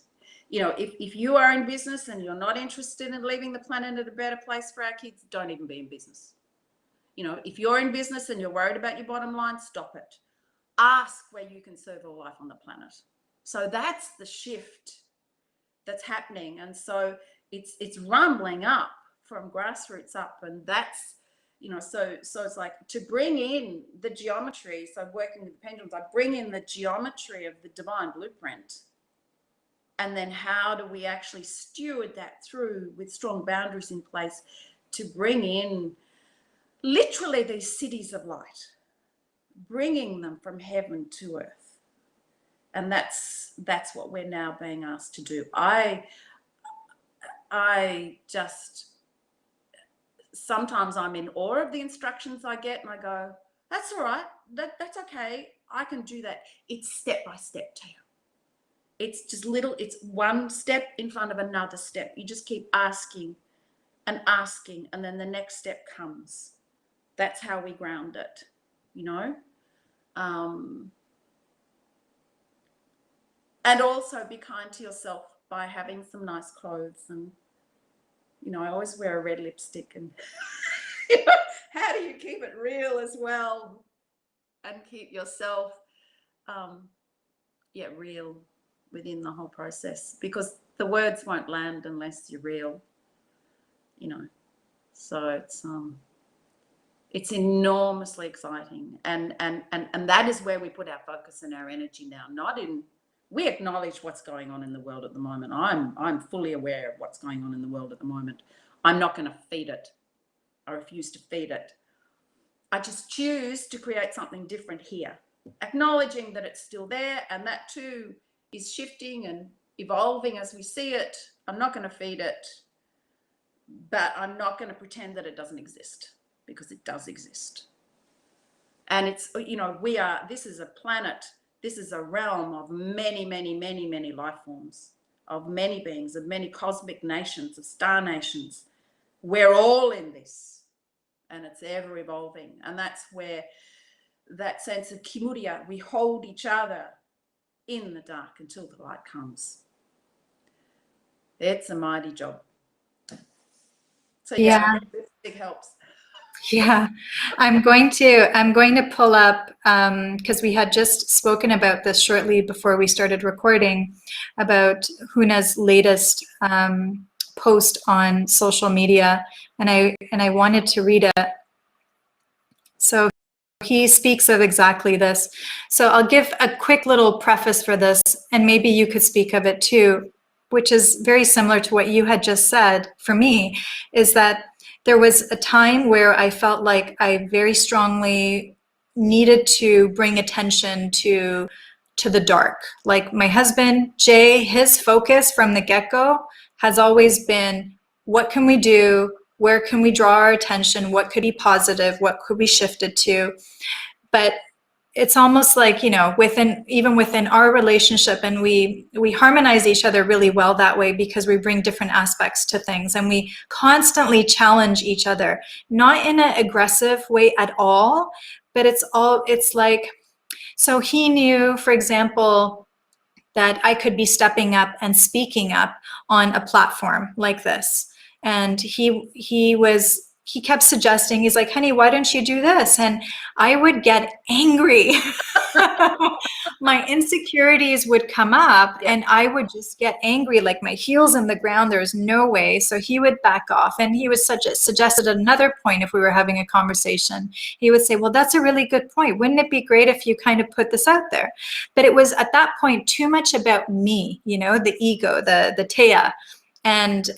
You know, if you are in business and you're not interested in leaving the planet at a better place for our kids, don't even be in business. You know, if you're in business and you're worried about your bottom line, stop it. Ask where you can serve all life on the planet. So that's the shift that's happening. And so it's rumbling up from grassroots up. And that's, so it's like to bring in the geometry. So working with the pendulums, I bring in the geometry of the divine blueprint. And then how do we actually steward that through with strong boundaries in place to bring in literally these cities of light, bringing them from heaven to earth. And that's what we're now being asked to do. I just, sometimes I'm in awe of the instructions I get and I go, that's all right, that's okay, I can do that. It's step by step, Teo. It's just it's one step in front of another step. You just keep asking and asking, and then the next step comes. That's how we ground it, and also be kind to yourself by having some nice clothes. And, I always wear a red lipstick. And how do you keep it real as well and keep yourself, real within the whole process? Because the words won't land unless you're real, So it's enormously exciting, and that is where we put our focus and our energy now. We acknowledge what's going on in the world at the moment. I'm fully aware of what's going on in the world at the moment. I'm not going to feed it. I refuse to feed it. I just choose to create something different here, acknowledging that it's still there, and that too is shifting and evolving as we see it. I'm not going to feed it, but I'm not going to pretend that it doesn't exist, because it does exist. And it's, this is a planet, this is a realm of many, many, many, many life forms, of many beings, of many cosmic nations, of star nations. We're all in this, and it's ever evolving. And that's where that sense of kimuria, we hold each other in the dark until the light comes. It's a mighty job. So yeah, it helps. Yeah, I'm going to pull up, because we had just spoken about this shortly before we started recording, about Huna's latest post on social media, and I wanted to read it. So he speaks of exactly this. So I'll give a quick little preface for this, and maybe you could speak of it too, which is very similar to what you had just said. For me, is that there was a time where I felt like I very strongly needed to bring attention to the dark. Like my husband, Jay, his focus from the get-go has always been, what can we do? Where can we draw our attention? What could be positive? What could we shift it to? But it's almost like, even within our relationship, and we harmonize each other really well that way, because we bring different aspects to things, and we constantly challenge each other, not in an aggressive way at all, but it's like, so he knew, for example, that I could be stepping up and speaking up on a platform like this. And he kept suggesting, he's like, honey, why don't you do this? And I would get angry. My insecurities would come up, and I would just get angry, like my heels in the ground. There's no way. So he would back off, and he was suggested another point. If we were having a conversation, he would say, well, that's a really good point. Wouldn't it be great if you kind of put this out there? But it was at that point too much about me, the ego, the Taya, and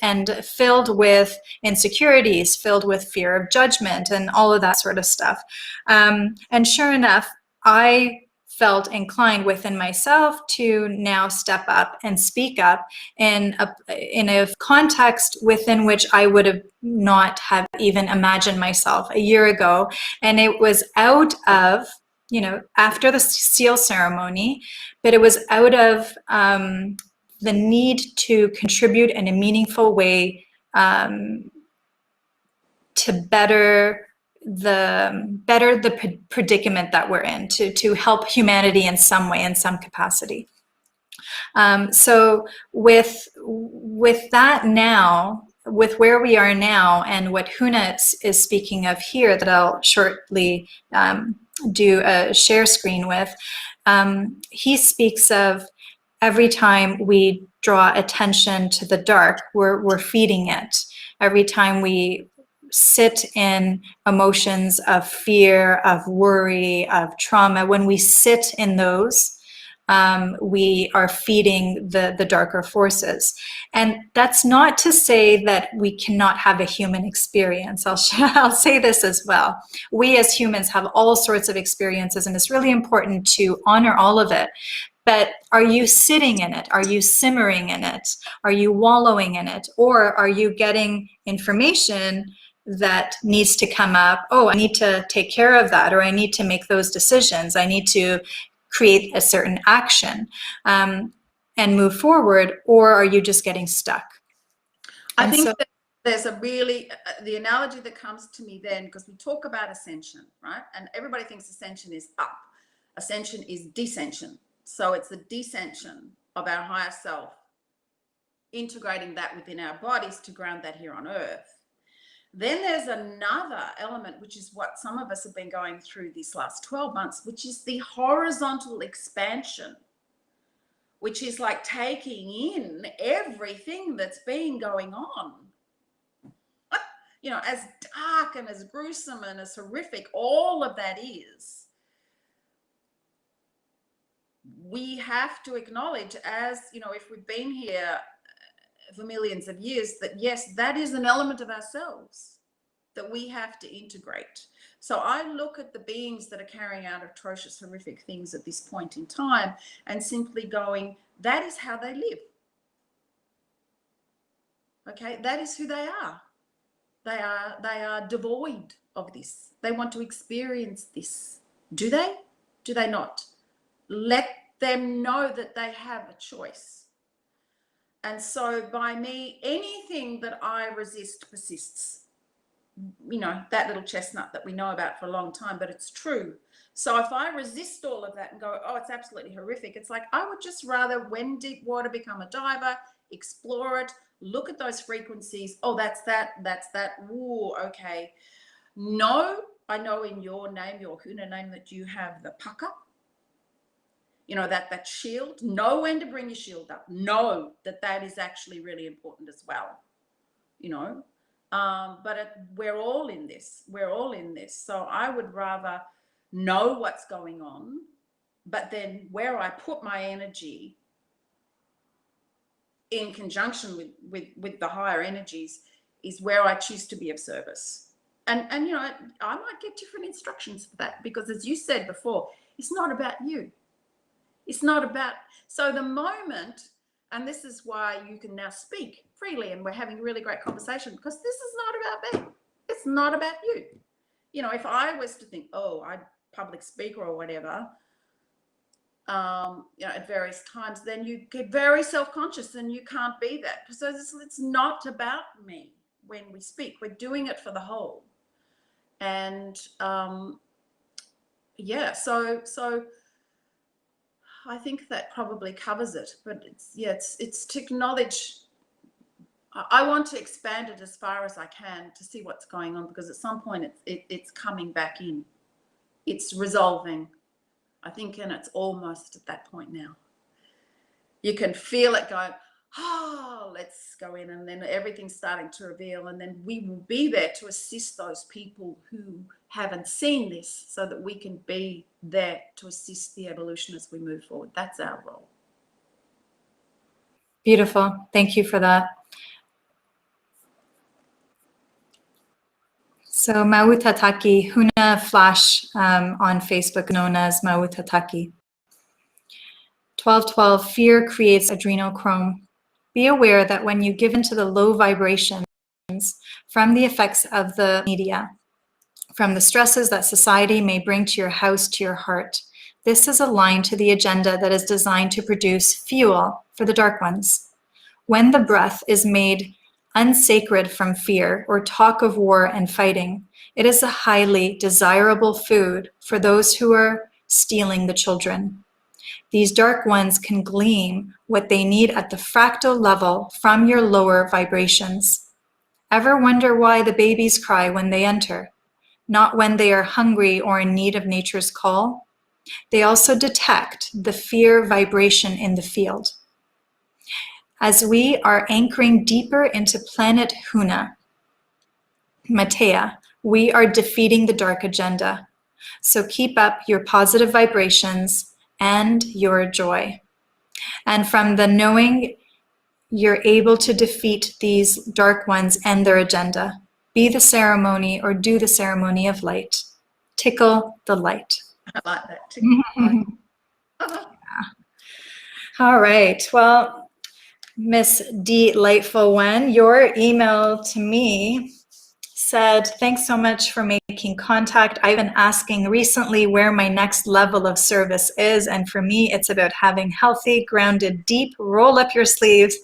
filled with insecurities, filled with fear of judgment and all of that sort of stuff. And sure enough, I felt inclined within myself to now step up and speak up in a context within which I would have not have even imagined myself a year ago. And it was out of, after the seal ceremony, but it was out of the need to contribute in a meaningful way to better the predicament that we're in, to help humanity in some way, in some capacity. So with that now, with where we are now, and what Huna is speaking of here, that I'll shortly do a share screen with, he speaks of every time we draw attention to the dark, we're feeding it. Every time we sit in emotions of fear, of worry, of trauma, when we sit in those, we are feeding the darker forces. And that's not to say that we cannot have a human experience. I'll say this as well. We as humans have all sorts of experiences, and it's really important to honor all of it. But are you sitting in it? Are you simmering in it? Are you wallowing in it? Or are you getting information that needs to come up? Oh, I need to take care of that, or I need to make those decisions. I need to create a certain action and move forward. Or are you just getting stuck? I think that there's a really, the analogy that comes to me then, because we talk about ascension, right? And everybody thinks ascension is up. Ascension is descension. So it's the descension of our higher self, integrating that within our bodies to ground that here on earth. Then there's another element, which is what some of us have been going through these last 12 months, which is the horizontal expansion, which is like taking in everything that's been going on. You know, as dark and as gruesome and as horrific all of that is, we have to acknowledge, as you know, if we've been here for millions of years, that yes, that is an element of ourselves that we have to integrate. So I look at the beings that are carrying out atrocious, horrific things at this point in time and simply going, that is how they live. Okay, that is who they are. They are devoid of this. They want to experience this. Do they? Do they not? Let them know that they have a choice. And so by me, anything that I resist persists. You know, that little chestnut that we know about for a long time, but it's true. So if I resist all of that and go, oh, it's absolutely horrific, it's like I would just rather, when deep water, become a diver, explore it, look at those frequencies. Oh, that's that. Ooh, okay. No, I know in your name, your Huna name, that you have the pucker. You know, that shield. Know when to bring your shield up. Know that is actually really important as well. You know, but we're all in this. We're all in this. So I would rather know what's going on, but then where I put my energy in conjunction with the higher energies is where I choose to be of service. And you know, I might get different instructions for that, because as you said before, it's not about you. It's not about, so the moment, and this is why you can now speak freely and we're having a really great conversation, because this is not about me. It's not about you. You know, if I was to think, oh, I'm a public speaker or whatever, you know, at various times, then you get very self-conscious and you can't be that. So it's not about me when we speak. We're doing it for the whole. And yeah, so I think that probably covers it. But it's to acknowledge. I want to expand it as far as I can to see what's going on, because at some point it's coming back in. It's resolving, I think, and it's almost at that point now. You can feel it going, oh, let's go in, and then everything's starting to reveal, and then we will be there to assist those people who haven't seen this, so that we can be there to assist the evolution as we move forward. That's our role. Beautiful. Thank you for that. So Mautataki, Huna Flash on Facebook, known as Mautataki. 1212, fear creates adrenochrome. Be aware that when you give into the low vibrations from the effects of the media, from the stresses that society may bring to your house, to your heart, this is aligned to the agenda that is designed to produce fuel for the dark ones. When the breath is made unsacred from fear or talk of war and fighting, it is a highly desirable food for those who are stealing the children. These dark ones can glean what they need at the fractal level from your lower vibrations. Ever wonder why the babies cry when they enter? Not when they are hungry or in need of nature's call. They also detect the fear vibration in the field. As we are anchoring deeper into planet Huna, Matea, we are defeating the dark agenda. So keep up your positive vibrations and your joy. And from the knowing you're able to defeat these dark ones and their agenda, be the ceremony or do the ceremony of light. Tickle the light. I like that. Tickle the light. All right. Well, Miss Dee Lightful One, your email to me said, thanks so much for making contact. I've been asking recently where my next level of service is. And for me, it's about having healthy, grounded, deep, roll up your sleeves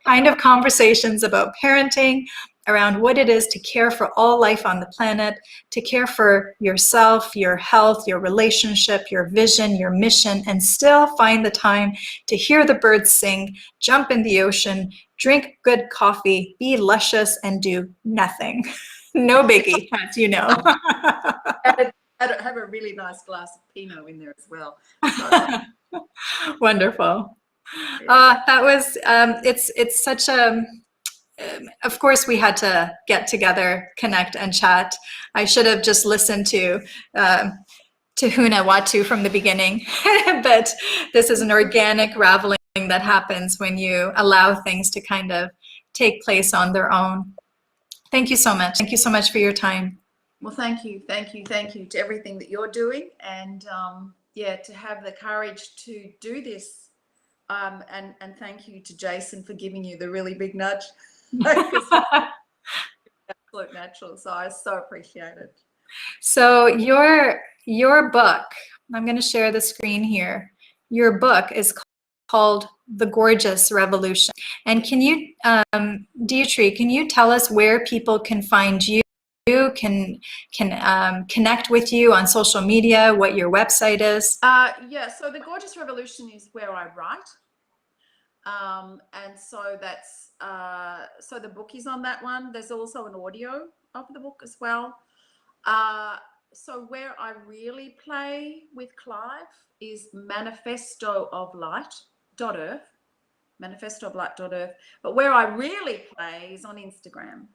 kind of conversations about parenting, around what it is to care for all life on the planet, to care for yourself, your health, your relationship, your vision, your mission, and still find the time to hear the birds sing, jump in the ocean, drink good coffee, be luscious, and do nothing. No biggie, as you know. Have a really nice glass of Pinot in there as well. So, wonderful. yeah. That was, it's such a, of course we had to get together, connect and chat. I should have just listened to Huna Watu from the beginning, but this is an organic raveling that happens when you allow things to kind of take place on their own. Thank you so much. Thank you so much for your time. Well, thank you to everything that you're doing, and yeah, to have the courage to do this, and thank you to Jason for giving you the really big nudge. Absolute natural, so I so appreciate it. So your book, I'm going to share the screen here. Your book is called The Gorgeous Revolution. And can you, Deirdre, can you tell us where people can find you, can connect with you on social media, what your website is? Yeah, so The Gorgeous Revolution is where I write. And so that's, so the book is on that one. There's also an audio of the book as well. So where I really play with Clive is manifestooflight.earth, manifestooflight.earth. But where I really play is on Instagram.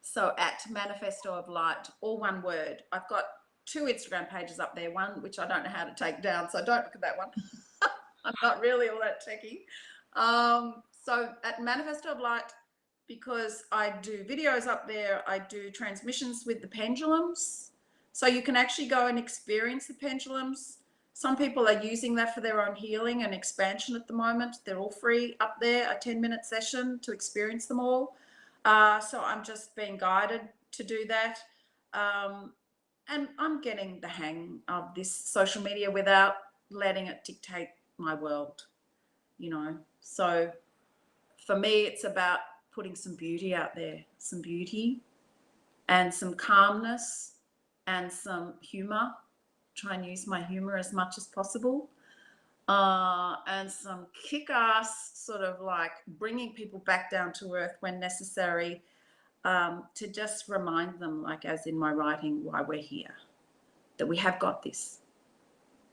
So at Manifesto of Light, all one word. I've got 2 Instagram pages up there, one which I don't know how to take down, so don't look at that one. I'm not really all that techie. So at Manifesto of Light, because I do videos up there, I do transmissions with the pendulums. So you can actually go and experience the pendulums. Some people are using that for their own healing and expansion at the moment. They're all free up there, a 10-minute session to experience them all. So I'm just being guided to do that. And I'm getting the hang of this social media without letting it dictate my world, you know. So for me, it's about putting some beauty out there, some beauty and some calmness and some humor. Try and use my humor as much as possible. And some kick-ass sort of like bringing people back down to earth when necessary, to just remind them, like as in my writing, why we're here, that we have got this.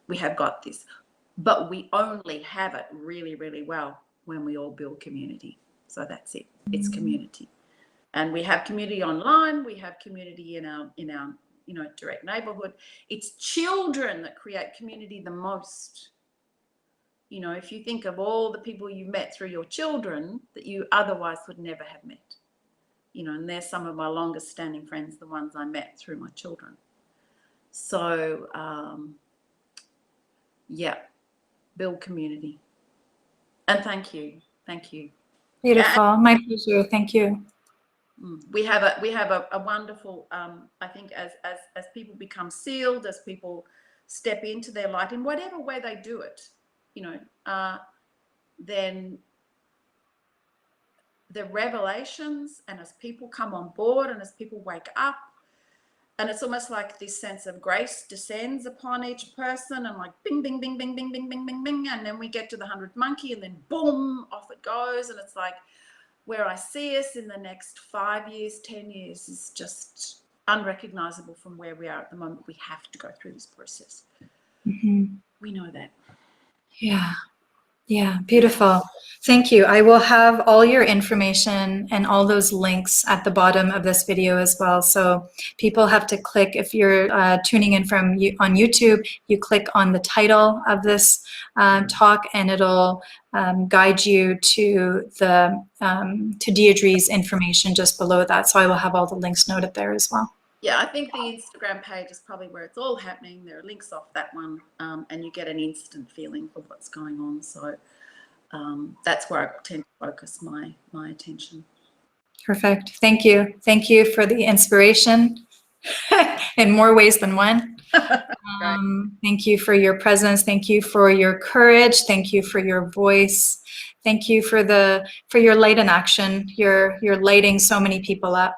We have got this. But we only have it really, really well when we all build community. So that's it. It's community. And we have community online. We have community in our direct neighborhood. It's children that create community the most. You know, if you think of all the people you've met through your children that you otherwise would never have met, you know, and they're some of my longest standing friends, the ones I met through my children. So, yeah, build community. And thank you. Thank you. Beautiful. My pleasure. Thank you. We have a wonderful, I think as people become sealed, as people step into their light in whatever way they do it, you know, then the revelations, and as people come on board and as people wake up, and it's almost like this sense of grace descends upon each person, and like bing, bing, bing, bing, bing, bing, bing, bing, bing, and then we get to the 100th monkey, and then boom, off it goes. And it's like, where I see us in the next 5 years, 10 years is just unrecognizable from where we are at the moment. We have to go through this process. We know that. Yeah. Yeah, beautiful. Thank you. I will have all your information and all those links at the bottom of this video as well. So people have to click, if you're tuning in from on YouTube, you click on the title of this talk, and it'll guide you to the to Deirdre's information just below that. So I will have all the links noted there as well. Yeah, I think the Instagram page is probably where it's all happening. There are links off that one, and you get an instant feeling for what's going on. So that's where I tend to focus my attention. Perfect. Thank you. Thank you for the inspiration in more ways than one. Thank you for your presence. Thank you for your courage. Thank you for your voice. Thank you for your light in action. You're lighting so many people up.